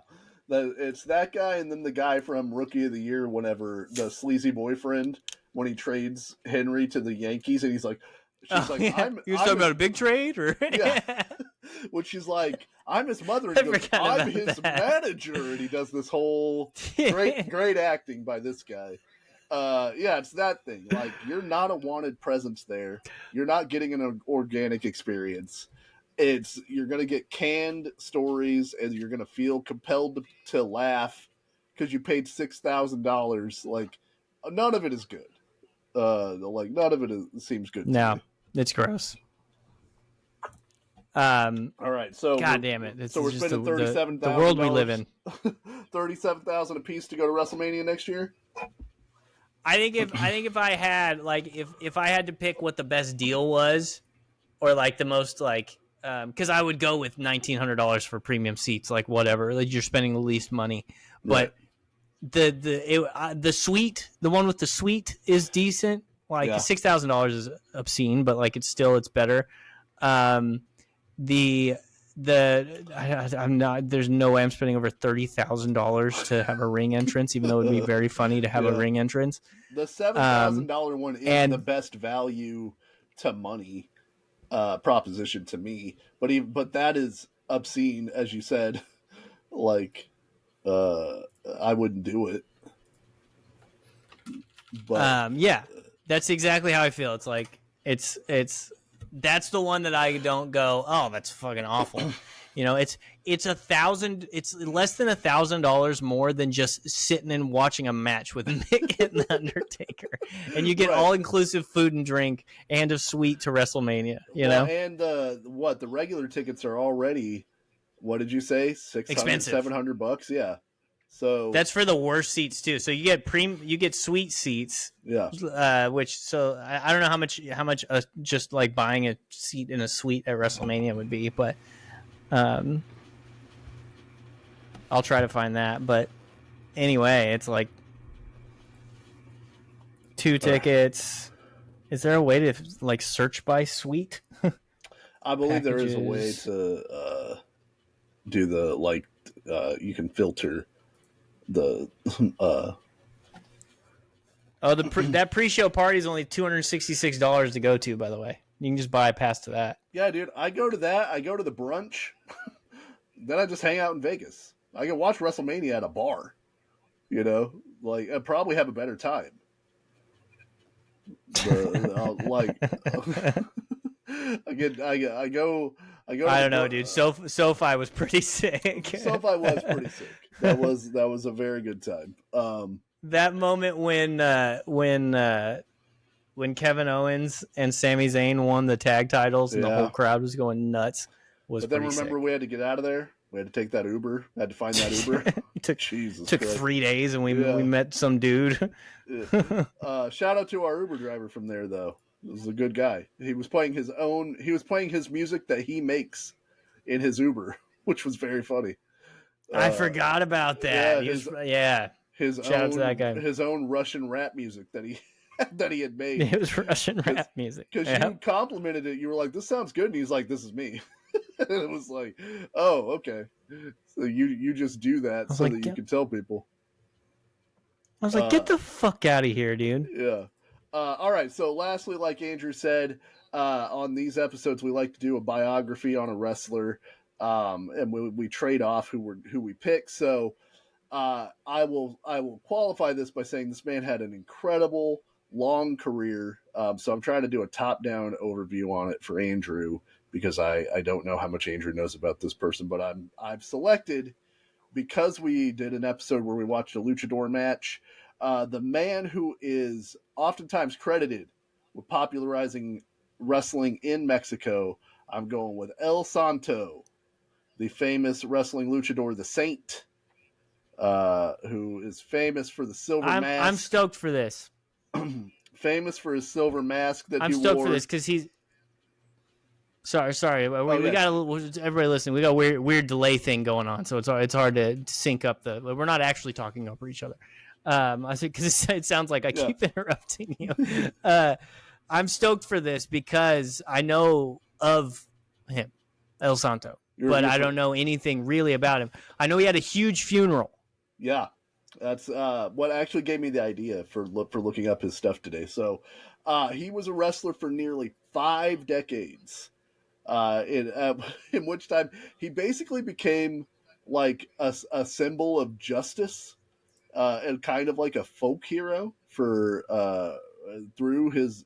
it's that guy, and then the guy from Rookie of the Year, whenever the sleazy boyfriend, when he trades Henry to the Yankees, and he's like, she's like, you're talking about a big trade, or Which she's like, I'm his mother, and he goes, I'm his manager, and he does this whole great acting by this guy. It's that thing. Like, you're not a wanted presence there. You're not getting an organic experience. You're gonna get canned stories, and you're gonna feel compelled to laugh because you paid $6,000. Like, none of it is good. None of it seems good. No, it's gross. All right, so God damn it! We're spending $37,000. The world we live in. $37,000 a piece to go to WrestleMania next year. I think if I had if I had to pick what the best deal was, or like the most because I would go with $1,900 for premium seats, like whatever. Like, you're spending the least money, but the suite, the one with the suite, is decent. Like, $6,000 is obscene, but like it's better. I'm not. There's no way I'm spending over $30,000 to have a ring entrance, even though it would be very funny to have a ring entrance. The $7,000 one is the best value to money proposition to me, but that is obscene, as you said. Like, I wouldn't do it. But that's exactly how I feel. It's like that's the one that I don't go, oh, that's fucking awful. It's less than $1,000 more than just sitting and watching a match with Mick and the Undertaker, and you get all inclusive food and drink and a suite to WrestleMania. And the regular tickets are already, what did you say, $600, $700? Yeah. So that's for the worst seats too. So you get suite seats. Yeah. Which I don't know how much just like buying a seat in a suite at WrestleMania would be, but I'll try to find that. But anyway, it's like 2 tickets. Is there a way to like search by suite? I believe there is a way to do the you can filter the that pre-show party is only $266 to go to, by the way. You can just buy a pass to that. Yeah, dude, I go to that. I go to the brunch. Then I just hang out in Vegas. I can watch WrestleMania at a bar. I'd probably have a better time. I go. I don't know, dude. SoFi was pretty sick. SoFi was pretty sick. That was a very good time. That moment when Kevin Owens and Sami Zayn won the tag titles and the whole crowd was going nuts. But then remember, sick. We had to get out of there. We had to take that Uber. Had to find that Uber. took 3 days, and we met some dude. Shout out to our Uber driver from there, though. He was a good guy. He was playing his music that he makes in his Uber, which was very funny. I forgot about that. Shout out to that guy. His own Russian rap music that he had made. It was Russian rap music. Because you complimented it. You were like, this sounds good. And he's like, this is me. And it was like, oh, okay. So you just do that so that you can tell people. I was like, get the fuck out of here, dude. Yeah. All right. So lastly, like Andrew said, on these episodes, we like to do a biography on a wrestler. And we trade off who we pick. So I will qualify this by saying this man had an incredible long career. So I'm trying to do a top-down overview on it for Andrew because I don't know how much Andrew knows about this person, but I've selected, because we did an episode where we watched a luchador match, the man who is oftentimes credited with popularizing wrestling in Mexico. I'm going with El Santo, the famous wrestling luchador, the Saint, who is famous for the silver mask. I'm stoked for this. Famous for his silver mask that I'm he stoked wore. for this because he's. Sorry. We yes. got everybody listening. We got a weird delay thing going on, so it's hard to sync up the. We're not actually talking over each other. I think because it sounds like I keep interrupting you. I'm stoked for this because I know of him, El Santo, but I don't know anything really about him. I know he had a huge funeral. Yeah, that's what actually gave me the idea for looking up his stuff today. So he was a wrestler for nearly 5 decades. In which time he basically became like a symbol of justice and kind of like a folk hero for through his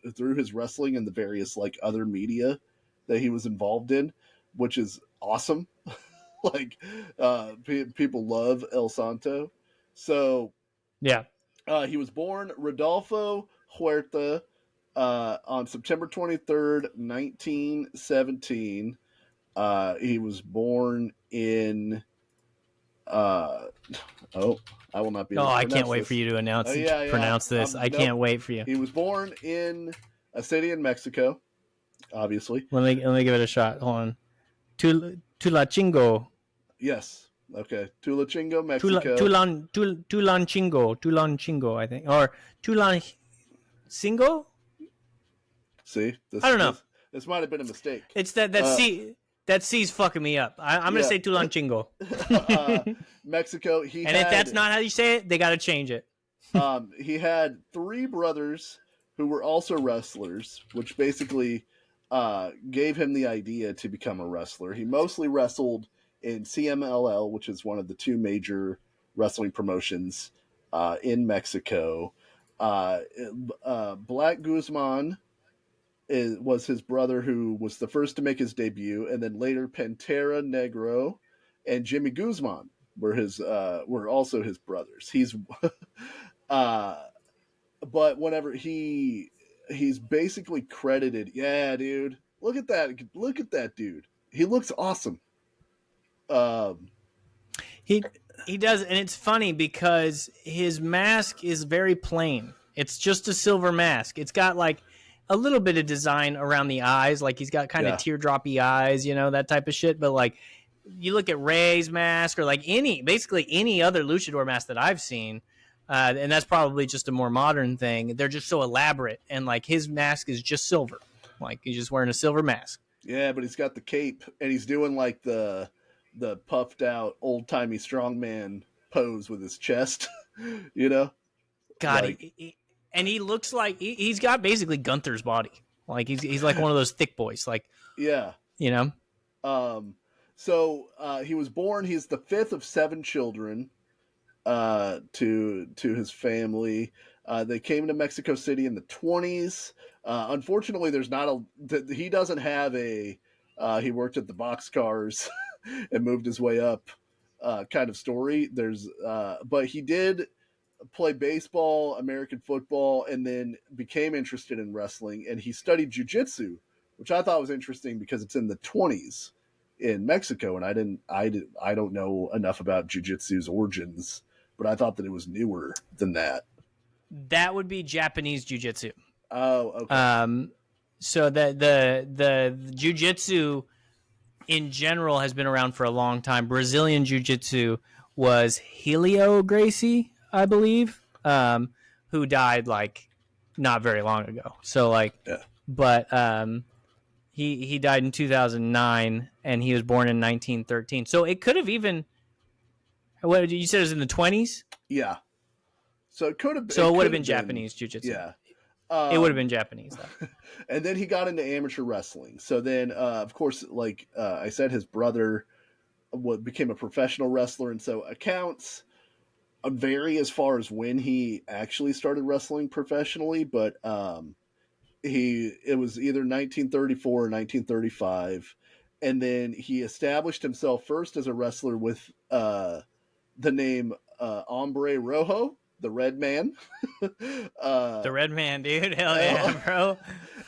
wrestling and the various like other media that he was involved in, which is awesome. Like people love El Santo. So yeah, he was born Rodolfo Huerta on September 23rd, 1917. He was born in. I will not be able to I pronounce can't wait this. for you to pronounce this. I can't wait for you. He was born in a city in Mexico, obviously. Let me give it a shot. Hold on. Tulachingo. Yes. Okay. Tulachingo, Mexico. Tulancingo, I think. Or Tulancingo? See? I don't know. This might have been a mistake. It's that C. That C's fucking me up. I'm going to say Tulancingo. Mexico. If that's not how you say it, they got to change it. He had 3 brothers who were also wrestlers, which basically gave him the idea to become a wrestler. He mostly wrestled in CMLL, which is one of the 2 major wrestling promotions in Mexico. Black Guzman was his brother, who was the first to make his debut, and then later Pantera Negro and Jimmy Guzman were also his brothers. He's but whenever he's basically credited, yeah, dude, look at that dude, he looks awesome. He does, and it's funny because his mask is very plain. It's just a silver mask. It's got like a little bit of design around the eyes, like he's got kind of teardroppy eyes, that type of shit. But like, you look at Rey's mask or like basically any other luchador mask that I've seen, and that's probably just a more modern thing. They're just so elaborate, and like his mask is just silver, like he's just wearing a silver mask. Yeah, but he's got the cape, and he's doing like the puffed out old timey strongman pose with his chest, God, like, and he looks like he's got basically Gunther's body. Like he's like one of those thick boys. Like yeah, So he was born. He's the 5th of 7 children to his family. They came to Mexico City in the 20s. Unfortunately, there's not he doesn't have he worked at the boxcars and moved his way up kind of story. But he did play baseball, American football, and then became interested in wrestling. And he studied jiu-jitsu, which I thought was interesting because it's in the 20s in Mexico, and I don't know enough about jiu-jitsu's origins, but I thought that it was newer than that. That would be Japanese jiu-jitsu. Oh, okay. So the jiu-jitsu in general has been around for a long time. Brazilian jiu-jitsu was Helio Gracie, I believe, who died like not very long ago. So like, but he died in 2009, and he was born in 1913. So it could have even. What you said it was in the 20s? Yeah. So it could have. So it would have been Japanese jiu-jitsu. Yeah. It would have been Japanese, though. And then he got into amateur wrestling. So then, of course, like I said, his brother became a professional wrestler, and so accounts vary as far as when he actually started wrestling professionally. But it was either 1934 or 1935, and then he established himself first as a wrestler with the name Hombre Rojo, the Red Man. The Red Man, dude. Hell yeah, bro.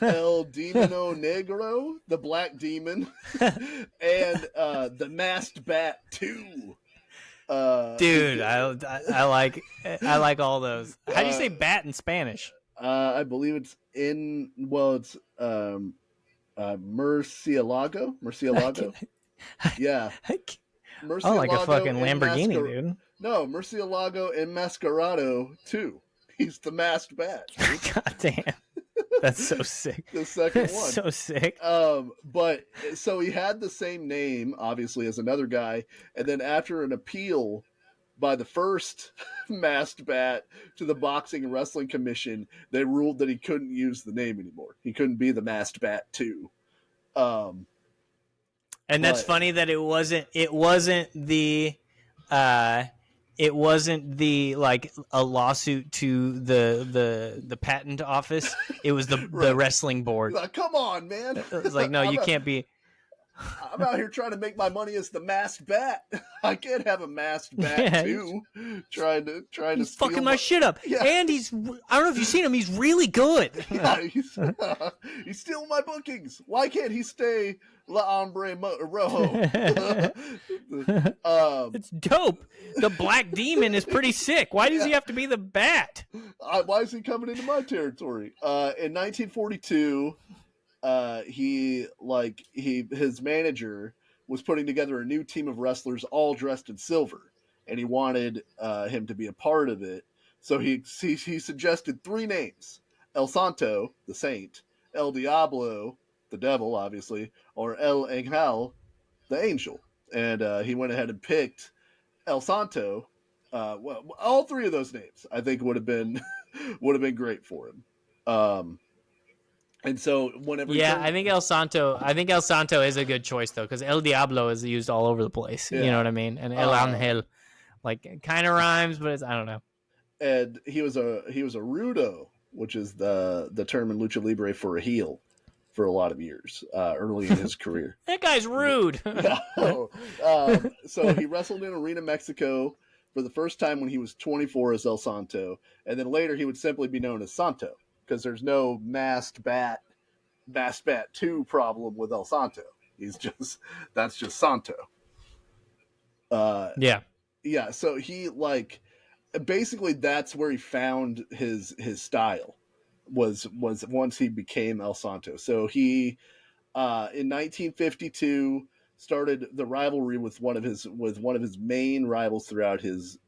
El Demino Negro, the Black Demon, and the Masked Bat 2. Dude, I like all those. How do you say bat in Spanish? I believe it's it's Murcielago. Yeah. Oh, like a fucking Lamborghini, dude. No, Murcielago Enmascarado 2. He's the Masked Bat. God damn. That's so sick. The second one. So sick. But so he had the same name, obviously, as another guy, and then after an appeal by the first Masked Bat to the Boxing and Wrestling Commission, they ruled that he couldn't use the name anymore. He couldn't be the Masked Bat 2. And that's funny that it wasn't the like a lawsuit to the patent office. It was the Right. the wrestling board. Like, come on, man. It was like, no, you can't be. I'm out here trying to make my money as the Masked Bat. I can't have a Masked Bat too. Trying to He's steal fucking my shit up. Yeah. And I don't know if you've seen him. He's really good. Yeah, he's stealing my bookings. Why can't he stay La Hombre Rojo? It's dope. The Black Demon is pretty sick. Why does he have to be the Bat? Why is he coming into my territory? In 1942, his manager was putting together a new team of wrestlers all dressed in silver, and he wanted him to be a part of it. So he suggested 3 names: El Santo, the Saint; El Diablo, the Devil, obviously; or El Angel, the Angel. And he went ahead and picked El Santo. Well, all 3 of those names, I think, would have been great for him. And so whenever I think El Santo is a good choice though, because El Diablo is used all over the place. Yeah. You know what I mean? And El Angel, like, kind of rhymes, but I don't know. And he was a rudo, which is the term in lucha libre for a heel, for a lot of years early in his career. That guy's rude. So he wrestled in Arena Mexico for the first time when he was 24 as El Santo, and then later he would simply be known as Santo, because there's no Masked Bat 2 problem with El Santo. That's just Santo. Yeah. So he, like, basically that's where he found his style was once he became El Santo. So he in 1952 started the rivalry with one of his main rivals throughout his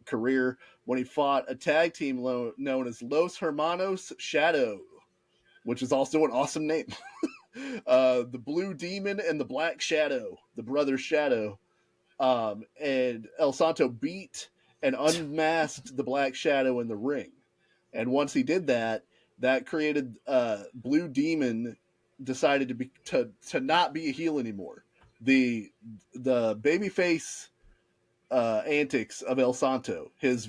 career, when he fought a tag team known as Los Hermanos Shadow, which is also an awesome name. The Blue Demon and the Black Shadow, the Brothers Shadow. And El Santo beat and unmasked the Black Shadow in the ring. And once he did that, that created Blue Demon decided to not be a heel anymore. The babyface antics of El Santo, his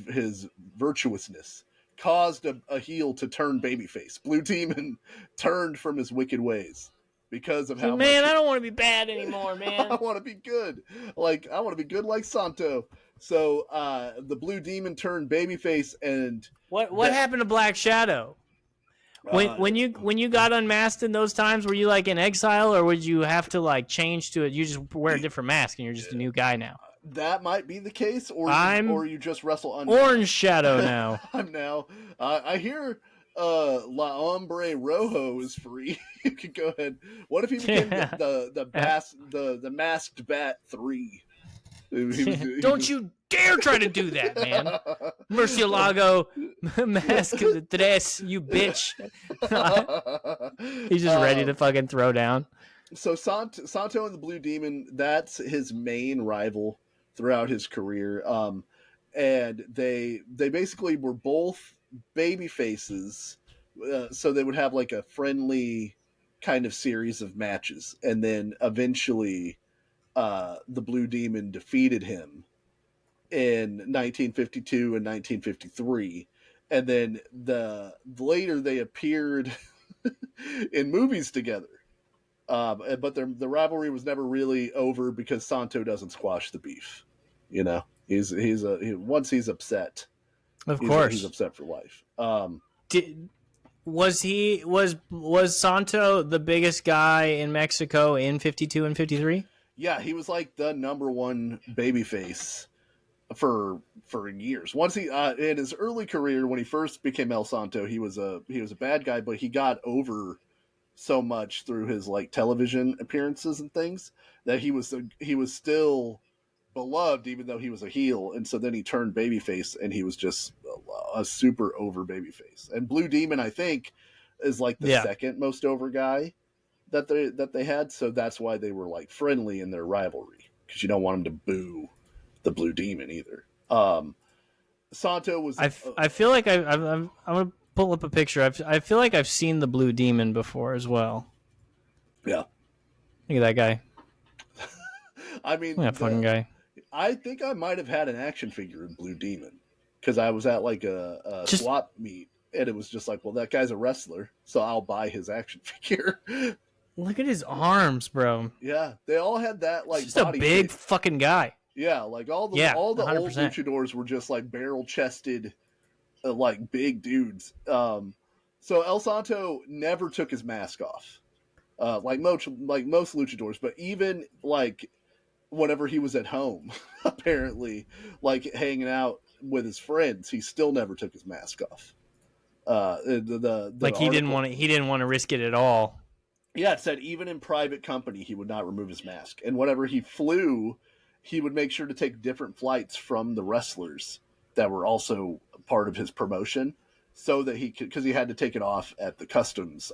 virtuousness, caused a heel to turn babyface. Blue Demon turned from his wicked ways because of how I don't want to be bad anymore, man. I want to be good. I want to be good like Santo. So the Blue Demon turned babyface, and what happened to Black Shadow? When you got unmasked in those times, were you like in exile, or would you have to like change to it? You just wear a different mask and you're just a new guy now. That might be the case, or you just wrestle unmasked. Orange Shadow now. I'm now. I hear La Hombre Rojo is free. You could go ahead. What if he became the Masked Bat 3? Don't you dare try to do that, man. Murcielago, Mask of the Tres, you bitch. He's just ready to fucking throw down. So Santo and the Blue Demon, that's his main rival throughout his career. And they basically were both baby faces. So they would have like a friendly kind of series of matches. And then eventually the Blue Demon defeated him in 1952 and 1953. And then later they appeared in movies together. But the rivalry was never really over because Santo doesn't squash the beef. You know, once he's upset, of course, he's upset for life. Was Santo the biggest guy in Mexico in 52 and 53? Yeah, he was like the number one babyface for years. Once he in his early career, when he first became El Santo, he was a bad guy, but he got over so much through his like television appearances and things that he was still beloved even though he was a heel. And so then he turned babyface and he was just a super over babyface. And Blue Demon, I think, is like the second most over guy that they had. So that's why they were like friendly in their rivalry, because you don't want them to boo the Blue Demon either. Santo was. I feel like I'm gonna pull up a picture. I feel like I've seen the Blue Demon before as well. Yeah. Look at that guy. I mean, that fucking guy. I think I might have had an action figure in Blue Demon because I was at like a swap meet and it was just like, well, that guy's a wrestler, so I'll buy his action figure. Look at his arms, bro. Yeah, they all had that like just body a big shape. Fucking guy. Yeah, like all the 100%. Old luchadors were just like barrel chested, like big dudes. So El Santo never took his mask off, like most luchadors. But even like whenever he was at home, apparently, like hanging out with his friends, he still never took his mask off. The like he didn't want to. He didn't want to risk it at all. Yeah, it said even in private company, he would not remove his mask. And whenever he flew, he would make sure to take different flights from the wrestlers that were also part of his promotion so that he could, because he had to take it off at the customs,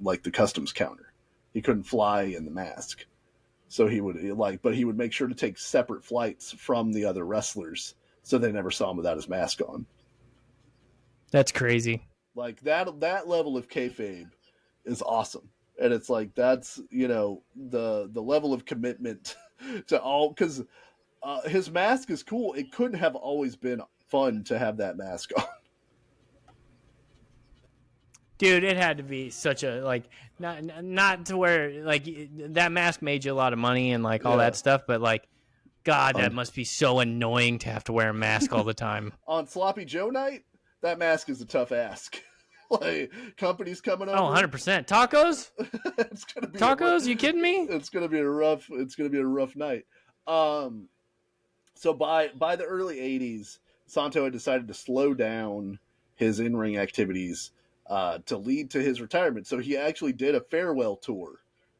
like the customs counter. He couldn't fly in the mask. So he would but he would make sure to take separate flights from the other wrestlers so they never saw him without his mask on. That's crazy. Like that level of kayfabe is awesome. And it's like, that's, the level of commitment to all, because his mask is cool. It couldn't have always been fun to have that mask on. Dude, it had to be such a, like, not to where, like, that mask made you a lot of money and, like, all that stuff, but, like, God, that must be so annoying to have to wear a mask all the time. On Sloppy Joe night, that mask is a tough ask. Like, companies coming over. Oh, 100%. Tacos? It's gonna be tacos? You kidding me? It's gonna be a rough night. So by the early 80s, Santo had decided to slow down his in-ring activities to lead to his retirement. So he actually did a farewell tour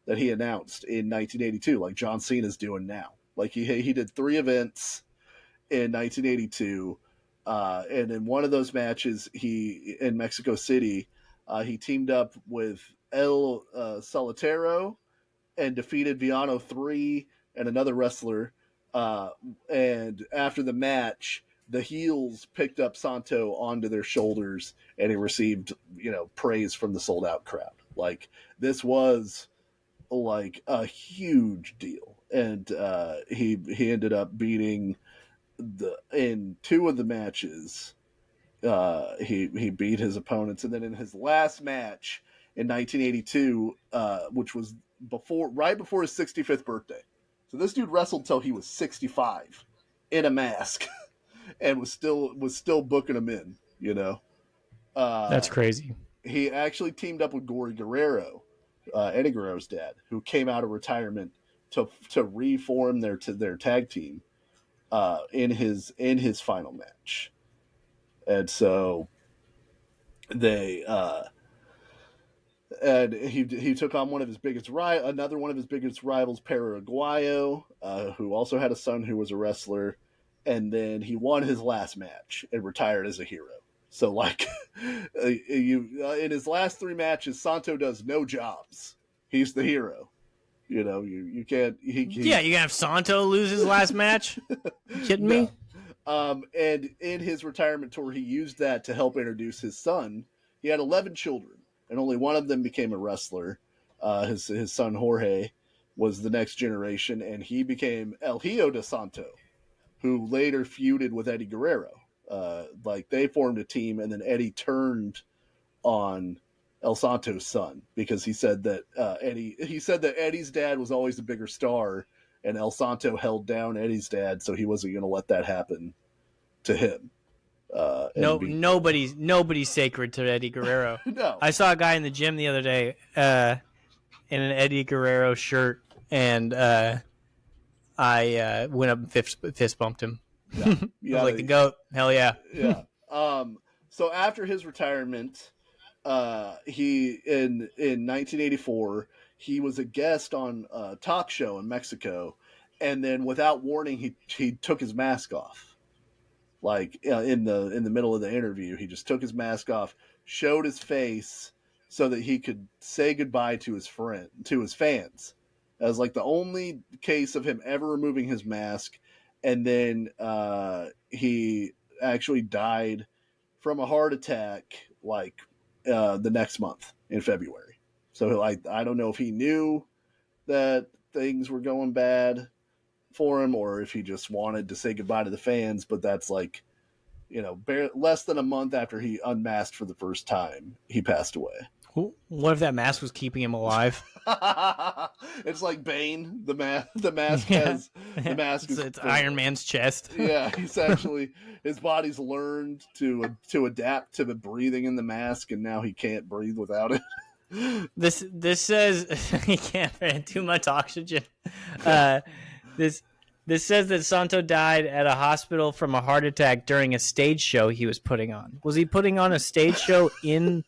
that he announced in 1982, like John Cena's doing now. Like he did 3 events in 1982. And in one of those matches, in Mexico City, he teamed up with El Solitero and defeated Villano 3 and another wrestler. And after the match, the heels picked up Santo onto their shoulders, and he received, praise from the sold out crowd. Like, this was like a huge deal. And he ended up beating in 2 of the matches. He beat his opponents, and then in his last match in 1982, which was right before his 65th birthday. So this dude wrestled till he was 65 in a mask, and was still booking him in. That's crazy. He actually teamed up with Gory Guerrero, Eddie Guerrero's dad, who came out of retirement to reform their tag team in his final match. And so they and he took on another one of his biggest rivals, Paraguayo, who also had a son who was a wrestler, and then he won his last match and retired as a hero. So, like, in his last 3 matches, Santo does no jobs. He's the hero. You can't. You gonna have Santo lose his last match? You kidding me? And in his retirement tour, he used that to help introduce his son. He had 11 children, and only one of them became a wrestler. His son Jorge was the next generation, and he became El Hijo de Santo, who later feuded with Eddie Guerrero. Like, they formed a team, and then Eddie turned on El Santo's son because he said that Eddie's dad was always the bigger star, and El Santo held down Eddie's dad, so he wasn't going to let that happen to him. No, nobody's sacred to Eddie Guerrero. No, I saw a guy in the gym the other day in an Eddie Guerrero shirt, and I went up and fist bumped him. yeah, I was like, the GOAT. Hell yeah. Yeah. So after his retirement, he in 1984 he was a guest on a talk show in Mexico, and then without warning he took his mask off. Like in the middle of the interview, he just took his mask off, showed his face so that he could say goodbye to his fans. As like the only case of him ever removing his mask, and then he actually died from a heart attack like the next month in February. So like I don't know if he knew that things were going bad for him or if he just wanted to say goodbye to the fans, but that's like, less than a month after he unmasked for the first time, he passed away. What if that mask was keeping him alive? It's like Bane. The mask has the mask. It's Iron Man's chest. Yeah, he's actually his body's learned to adapt to the breathing in the mask, and now he can't breathe without it. This says he can't breathe too much oxygen. This says that Santo died at a hospital from a heart attack during a stage show he was putting on. Was he putting on a stage show in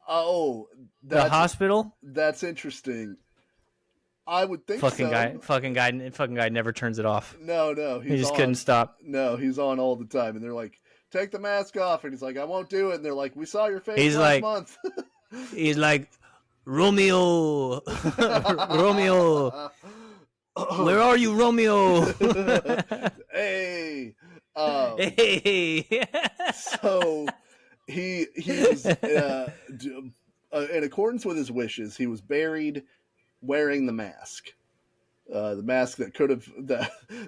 the hospital? That's interesting. I would think fucking so. Fucking guy never turns it off. No, he just couldn't stop. No, he's on all the time, and they're like, "Take the mask off," and he's like, "I won't do it." And they're like, "We saw your face last month." He's like, Romeo, Romeo. Where are you, Romeo? Hey. Hey. So he was in accordance with his wishes, he was buried wearing the mask. The mask that could have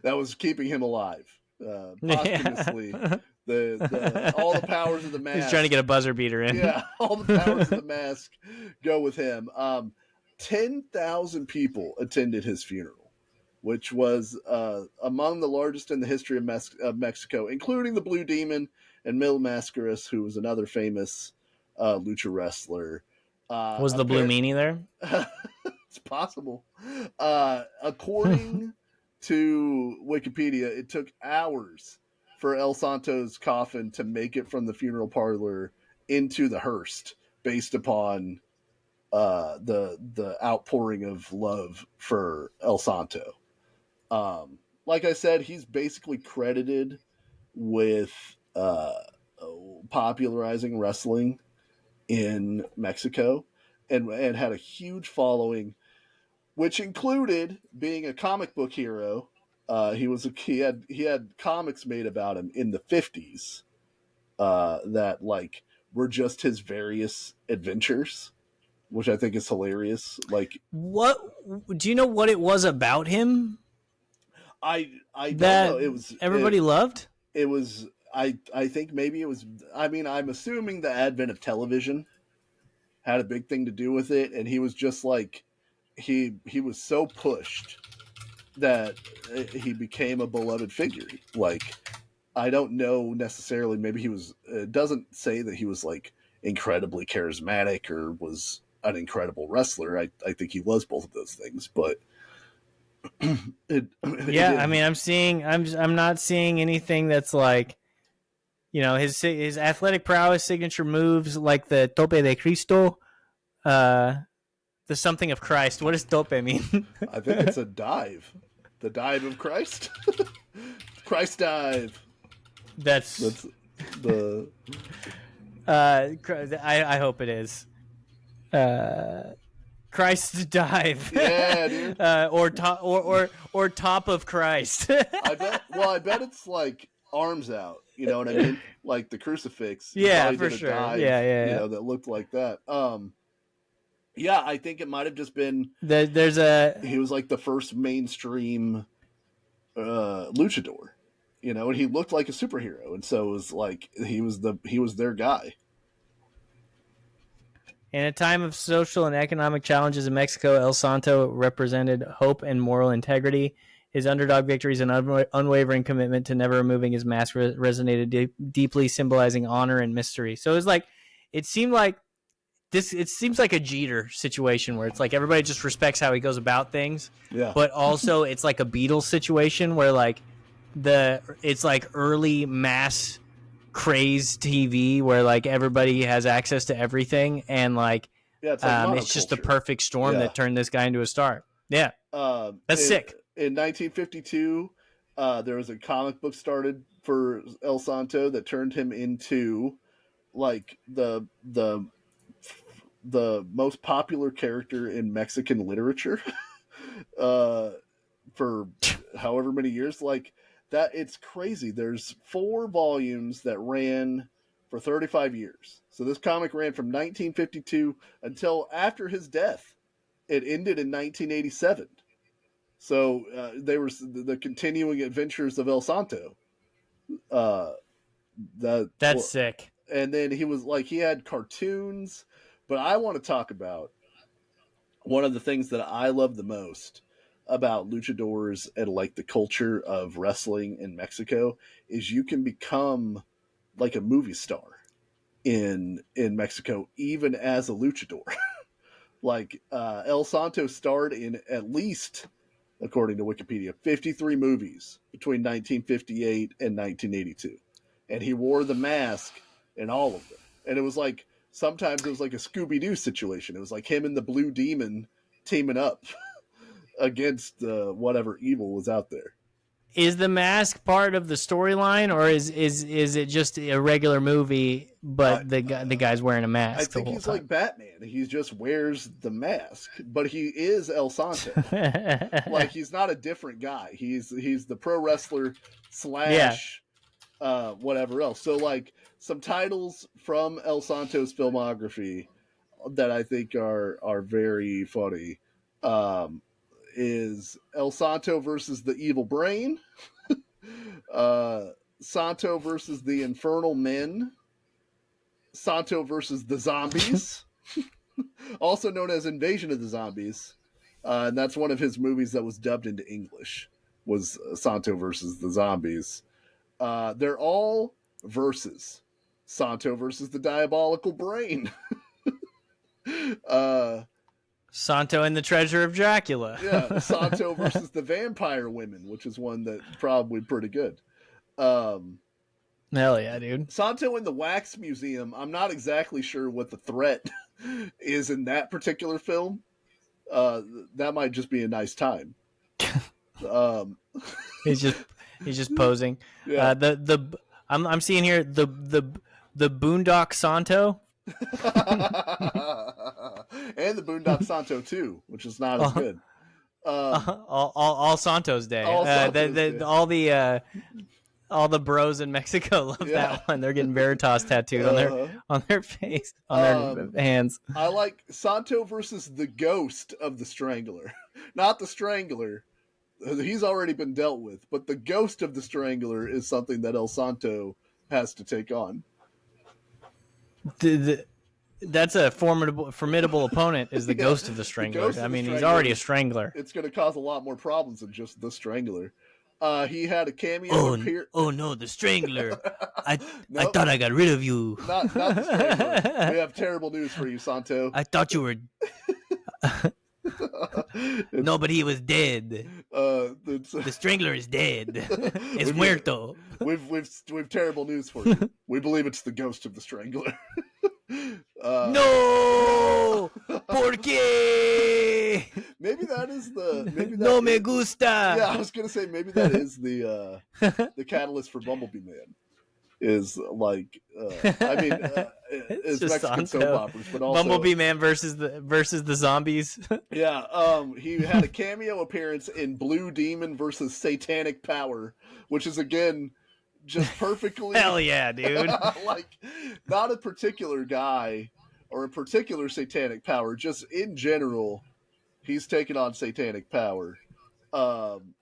that was keeping him alive. Posthumously. All the powers of the mask. He's trying to get a buzzer beater in. Yeah, all the powers of the mask go with him. 10,000 people attended his funeral, which was among the largest in the history of Mexico, including the Blue Demon and Mil Mascaras, who was another famous lucha wrestler. Was the Blue Meanie there? It's possible. According to Wikipedia, it took hours for El Santo's coffin to make it from the funeral parlor into the hearse, based upon the outpouring of love for El Santo. Like I said, he's basically credited with popularizing wrestling in Mexico, and had a huge following, which included being a comic book hero. He had comics made about him in the 50s that like were just his various adventures, which I think is hilarious. Like, what do you know what it was about him? I don't know. Everybody loved. It was I think maybe it was. I mean, I'm assuming the advent of television had a big thing to do with it, and he was just like he was so pushed that he became a beloved figure. Like, I don't know necessarily. Maybe he was. It doesn't say that he was like incredibly charismatic or was an incredible wrestler. I think he was both of those things, but I mean, I'm not seeing anything that's like, his athletic prowess, signature moves like the tope de Cristo, the something of Christ. What does tope mean? I think it's a dive. The dive of Christ. Christ dive. That's the. I hope it is. Christ's dive. Yeah, dude. Or top of Christ. I bet it's like arms out. You know what I mean? Like the crucifix. Yeah, for sure. Dive, yeah. That looked like that. Yeah, I think it might have just been. He was like the first mainstream luchador, and he looked like a superhero, and so it was like he was their guy. In a time of social and economic challenges in Mexico, El Santo represented hope and moral integrity. His underdog victories and unwavering commitment to never removing his mask resonated deeply, symbolizing honor and mystery. So it seemed like it seems like a Jeter situation where it's like everybody just respects how he goes about things. Yeah. But also it's like a Beatles situation where like it's like early mass craze TV where like everybody has access to everything, and like, it's just the perfect storm that turned this guy into a star. Yeah. That's sick. In 1952, there was a comic book started for El Santo that turned him into like the most popular character in Mexican literature for however many years. Like that, it's crazy. There's 4 volumes that ran for 35 years. So this comic ran from 1952 until after his death. It ended in 1987. So they were the continuing adventures of El Santo. That's sick. And then he had cartoons. But I want to talk about one of the things that I love the most about luchadors and like the culture of wrestling in Mexico is you can become like a movie star in Mexico, even as a luchador. Like El Santo starred in at least, according to Wikipedia, 53 movies between 1958 and 1982. And he wore the mask in all of them. And it was like, sometimes it was like a Scooby-Doo situation. It was like him and the Blue Demon teaming up against whatever evil was out there. Is the mask part of the storyline, or is it just a regular movie, but the guy's wearing a mask? I think he's like Batman. He just wears the mask, but he is El Santo. Like he's not a different guy. He's the pro wrestler / whatever else. So like some titles from El Santo's filmography that I think are very funny is El Santo versus the Evil Brain, Santo versus the Infernal Men, Santo versus the Zombies, also known as Invasion of the Zombies, and that's one of his movies that was dubbed into English, was Santo versus the Zombies. They're all versus Santo versus the Diabolical Brain. Santo and the Treasure of Dracula. Yeah, Santo versus the Vampire Women, which is one that's probably pretty good. Hell yeah, dude. Santo in the Wax Museum, I'm not exactly sure what the threat is in that particular film. That might just be a nice time. He's just posing. Yeah. I'm seeing here the Boondock Santo. And the Boondock Santo 2, which is not as good. All Santos Day. All the bros in Mexico love that one. They're getting Veritas tattooed on their face, on their hands. I like Santo versus the Ghost of the Strangler. Not the Strangler. He's already been dealt with, but the Ghost of the Strangler is something that El Santo has to take on. That's a formidable opponent, is the Ghost of the Strangler. I mean, he's already a strangler. It's going to cause a lot more problems than just the Strangler. He had a cameo appear. Oh no, the Strangler! I thought I got rid of you. Not the Strangler. We have terrible news for you, Santo. I thought you were. No, but he was dead. The Strangler is dead. Es muerto. We've terrible news for you. We believe it's the Ghost of the Strangler. No, ¿por qué? Maybe that is the. No me gusta. Yeah, I was gonna say maybe that is the catalyst for Bumblebee Man. Is like, I mean, it's Mexican soap operas, but also Bumblebee Man versus the zombies. Yeah, he had a cameo appearance in Blue Demon versus Satanic Power, which is again just perfectly. Hell yeah, dude! Like, not a particular guy or a particular Satanic Power, just in general, he's taken on Satanic Power.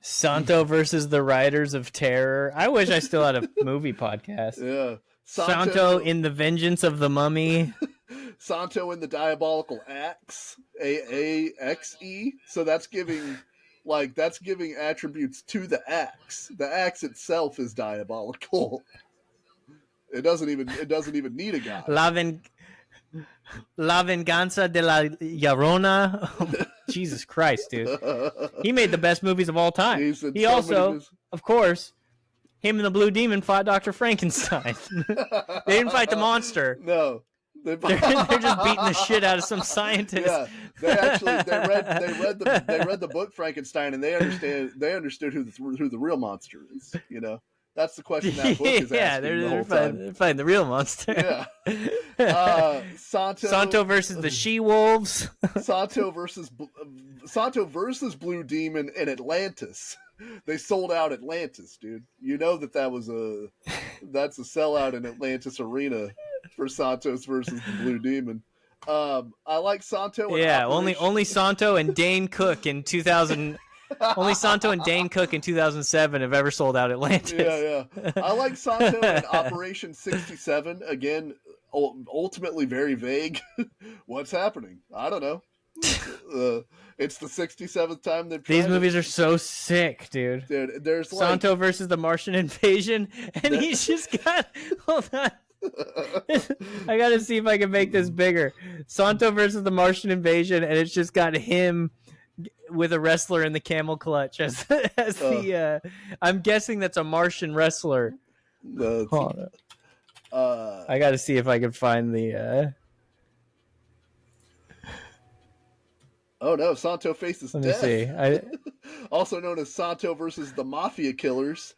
Santo versus the Riders of Terror. I wish I still had a movie podcast. Yeah. Santo in the Vengeance of the Mummy. Santo in the Diabolical Axe. AAXE. So that's giving Like, that's giving attributes to the axe. The axe itself is diabolical. It doesn't even need a god. La Venganza de la Llorona. Jesus Christ, dude. He made the best movies of all time. He also, of course, him and the Blue Demon fought Dr. Frankenstein. They didn't fight the monster. No. They're just beating the shit out of some scientist. Yeah, they read the book Frankenstein, and they understood who the real monster is. You know, that's the question that book is asking. Yeah, they're fighting the real monster. Yeah. Santo versus the She-Wolves. Santo versus Blue Demon in Atlantis. They sold out Atlantis, dude. You know that's a sellout in Atlantis Arena for Santos versus the Blue Demon. I like Santo. Yeah, only Santo and Dane Cook in 2000. Only Santo and Dane Cook in 2007 have ever sold out Atlantis. Yeah. I like Santo in Operation 67. Again, ultimately very vague. What's happening? I don't know. It's the 67th time they've tried. These movies are so sick, dude. Dude, there's Santo versus the Martian invasion, and he's just got. Hold on. I gotta see if I can make this bigger. Santo versus the Martian invasion, and it's just got him with a wrestler in the camel clutch as the. I'm guessing that's a Martian wrestler. I gotta see if I can find the. Oh no! Santo faces death. Let me see. Also known as Santo versus the Mafia Killers.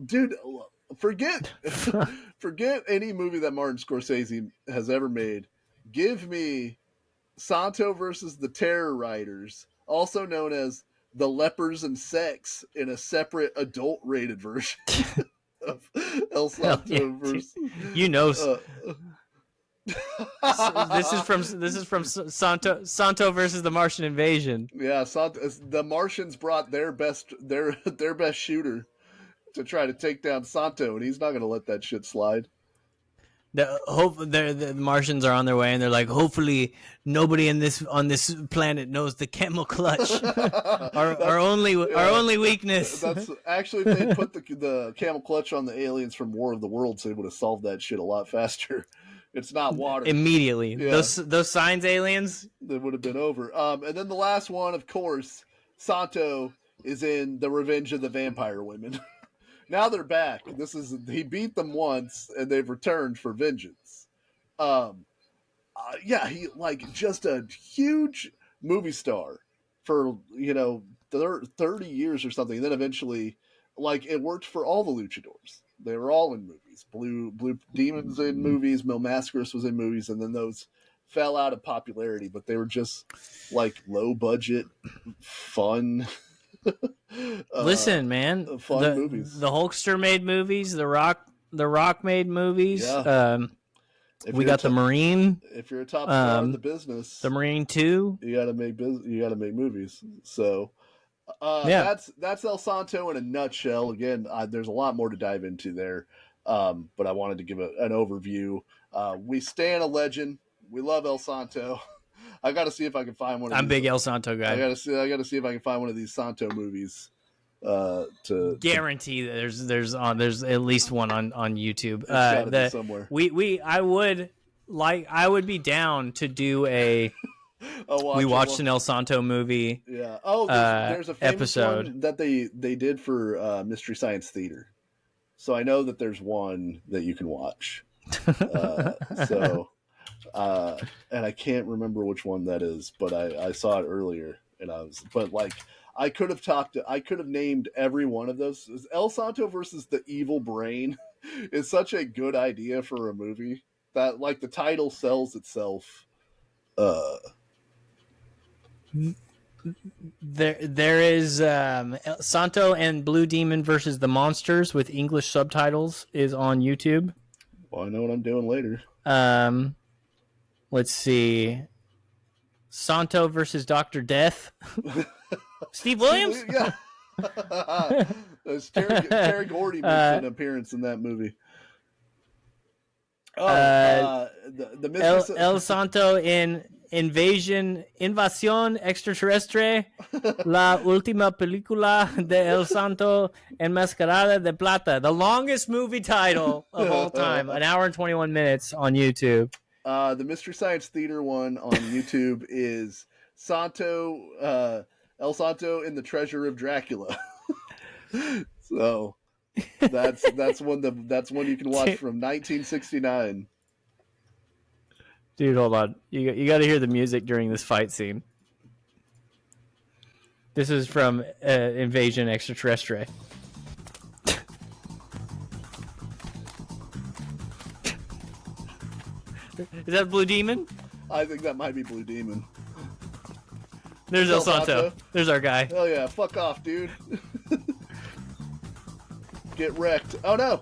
Dude, forget any movie that Martin Scorsese has ever made. Give me Santo versus the Terror Riders, also known as the Lepers and Sex, in a separate adult-rated version of El Santo versus. You know. This is from Santo versus the Martian invasion. Yeah, the Martians brought their best shooter to try to take down Santo, and he's not going to let that shit slide. The Martians are on their way, and they're like, hopefully nobody on this planet knows the camel clutch. our only weakness. That's actually, if they put the camel clutch on the aliens from War of the Worlds, they would have solved that shit a lot faster. It's not water. Immediately. Yeah. Those signs aliens. They would have been over. And then the last one, of course, Santo is in The Revenge of the Vampire Women. Now they're back. He beat them once, and they've returned for vengeance. He just a huge movie star for 30 years or something. And then eventually, it worked for all the luchadors. They were all in movies. Blue Demon's in movies. Mil Mascaras was in movies, and then those fell out of popularity. But they were just low budget, fun. Listen, man, fun movies. The Hulkster made movies. The Rock made movies. Yeah. We got the Marine. If you're a top star in the business, the Marine 2. You got to make movies. So. That's El Santo in a nutshell. Again, there's a lot more to dive into there, but I wanted to give an overview. We stand a legend. We love El Santo. I got to see if I can find one. I'm big El Santo guy. I got to see if I can find one of these Santo movies. To guarantee that there's at least one on YouTube. Be somewhere. I would be down to do a. We watched an El Santo movie. Yeah. Oh, there's a famous episode one that they did for Mystery Science Theater. So I know that there's one that you can watch. And I can't remember which one that is, but I saw it earlier, and I could have named every one of those. El Santo versus the Evil Brain is such a good idea for a movie that the title sells itself. There is Santo and Blue Demon versus the Monsters with English subtitles is on YouTube. Well, I know what I'm doing later. Let's see. Santo versus Dr. Death. Steve Williams? Yeah. Terry Gordy makes an appearance in that movie. El Santo in Invasión Extraterrestre, la última película de El Santo Enmascarada de Plata. The longest movie title of all time. An hour and 21 minutes on YouTube. The Mystery Science Theater one on YouTube is Santo, El Santo and the Treasure of Dracula. So that's one you can watch from 1969. Dude, hold on. You got to hear the music during this fight scene. This is from Invasion Extraterrestre. Is that Blue Demon? I think that might be Blue Demon. There's El Santo. There's our guy. Hell yeah, fuck off, dude. Get wrecked. Oh no.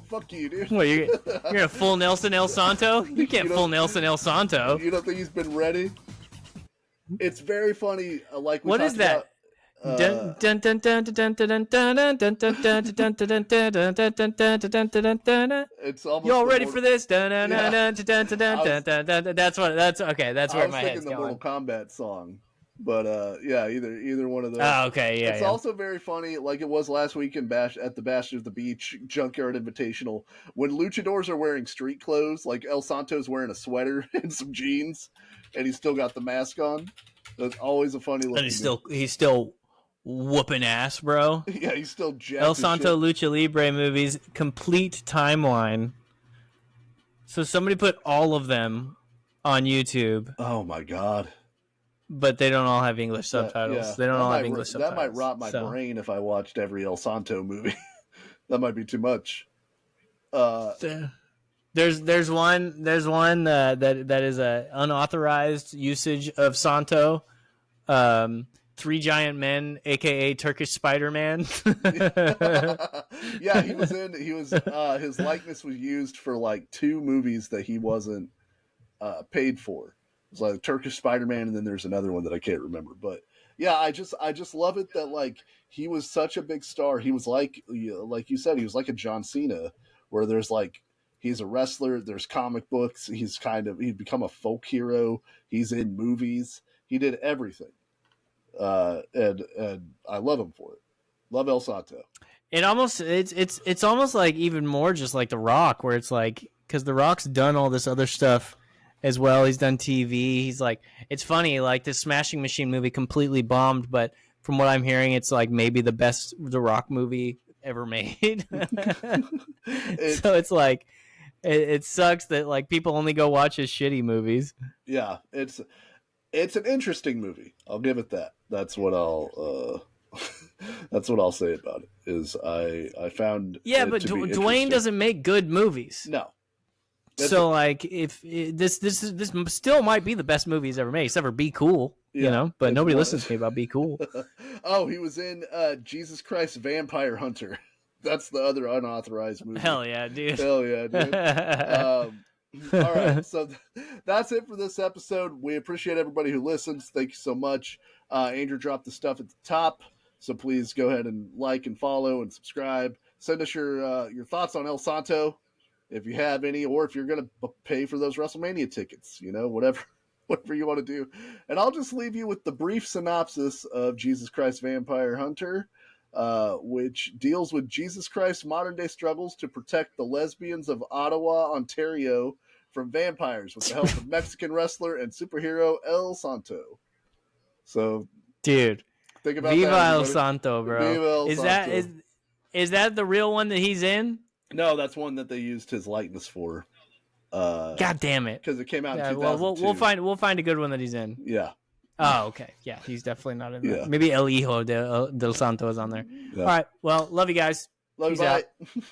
Fuck you, dude. What, you're gonna full Nelson El Santo? You can't full Nelson El Santo. You don't think he's been ready? It's very funny. Like we what is that? It's almost. Y'all ready for this? That's what. That's okay. That's where my head's going. I was thinking the Mortal Kombat song. But yeah, either one of those. Oh, okay, yeah. It's also very funny, like it was last week in at the Bash of the Beach Junkyard Invitational, when luchadors are wearing street clothes, like El Santo's wearing a sweater and some jeans, and he's still got the mask on. That's always a funny look. And he's still whooping ass, bro. Yeah, he's still jacked. El Santo Lucha Libre movies complete timeline. So somebody put all of them on YouTube. Oh my god. But they don't all have English subtitles. Yeah. They don't all have English subtitles. That might rot my brain if I watched every El Santo movie. That might be too much. There's one that is a unauthorized usage of Santo. Three Giant Men, aka Turkish Spider-Man. Yeah, his likeness was used for like 2 movies that he wasn't paid for. It's like Turkish Spider-Man, and then there's another one that I can't remember. But yeah, I just love it that like he was such a big star. He was like you said, he was like a John Cena, where there's like he's a wrestler, there's comic books, he'd become a folk hero, he's in movies, he did everything. And I love him for it. Love El Santo. It's almost like even more just like The Rock, where it's like, because The Rock's done all this other stuff as well. He's done TV. He's like, it's funny, like this Smashing Machine movie completely bombed, but from what I'm hearing, it's like maybe the best The Rock movie ever made. So it's like, it sucks that like people only go watch his shitty movies. Yeah, it's an interesting movie. I'll give it that. That's what I'll say about it. Is I found but Dwayne doesn't make good movies. No. So like if this still might be the best movie he's ever made, except for Be Cool, you know. But nobody listens to me about Be Cool. Oh, he was in Jesus Christ Vampire Hunter. That's the other unauthorized movie. Hell yeah, dude. Hell yeah, dude. All right, so that's it for this episode. We appreciate everybody who listens. Thank you so much. Andrew dropped the stuff at the top, so please go ahead and like and follow and subscribe. Send us your thoughts on El Santo, if you have any, or if you're going to pay for those WrestleMania tickets, whatever you want to do. And I'll just leave you with the brief synopsis of Jesus Christ Vampire Hunter, which deals with Jesus Christ's modern-day struggles to protect the lesbians of Ottawa, Ontario, from vampires with the help of Mexican wrestler and superhero El Santo. So, dude, think about Viva that, El Santo, bro. Viva El Santo. Is that the real one that he's in? No, that's one that they used his likeness for. God damn it! Because it came out in 2002. Well, we'll find a good one that he's in. Yeah. Oh, okay. Yeah, he's definitely not in there. Yeah. Maybe El Hijo del Santo is on there. Yeah. All right. Well, love you guys. Love you. Peace out. Bye.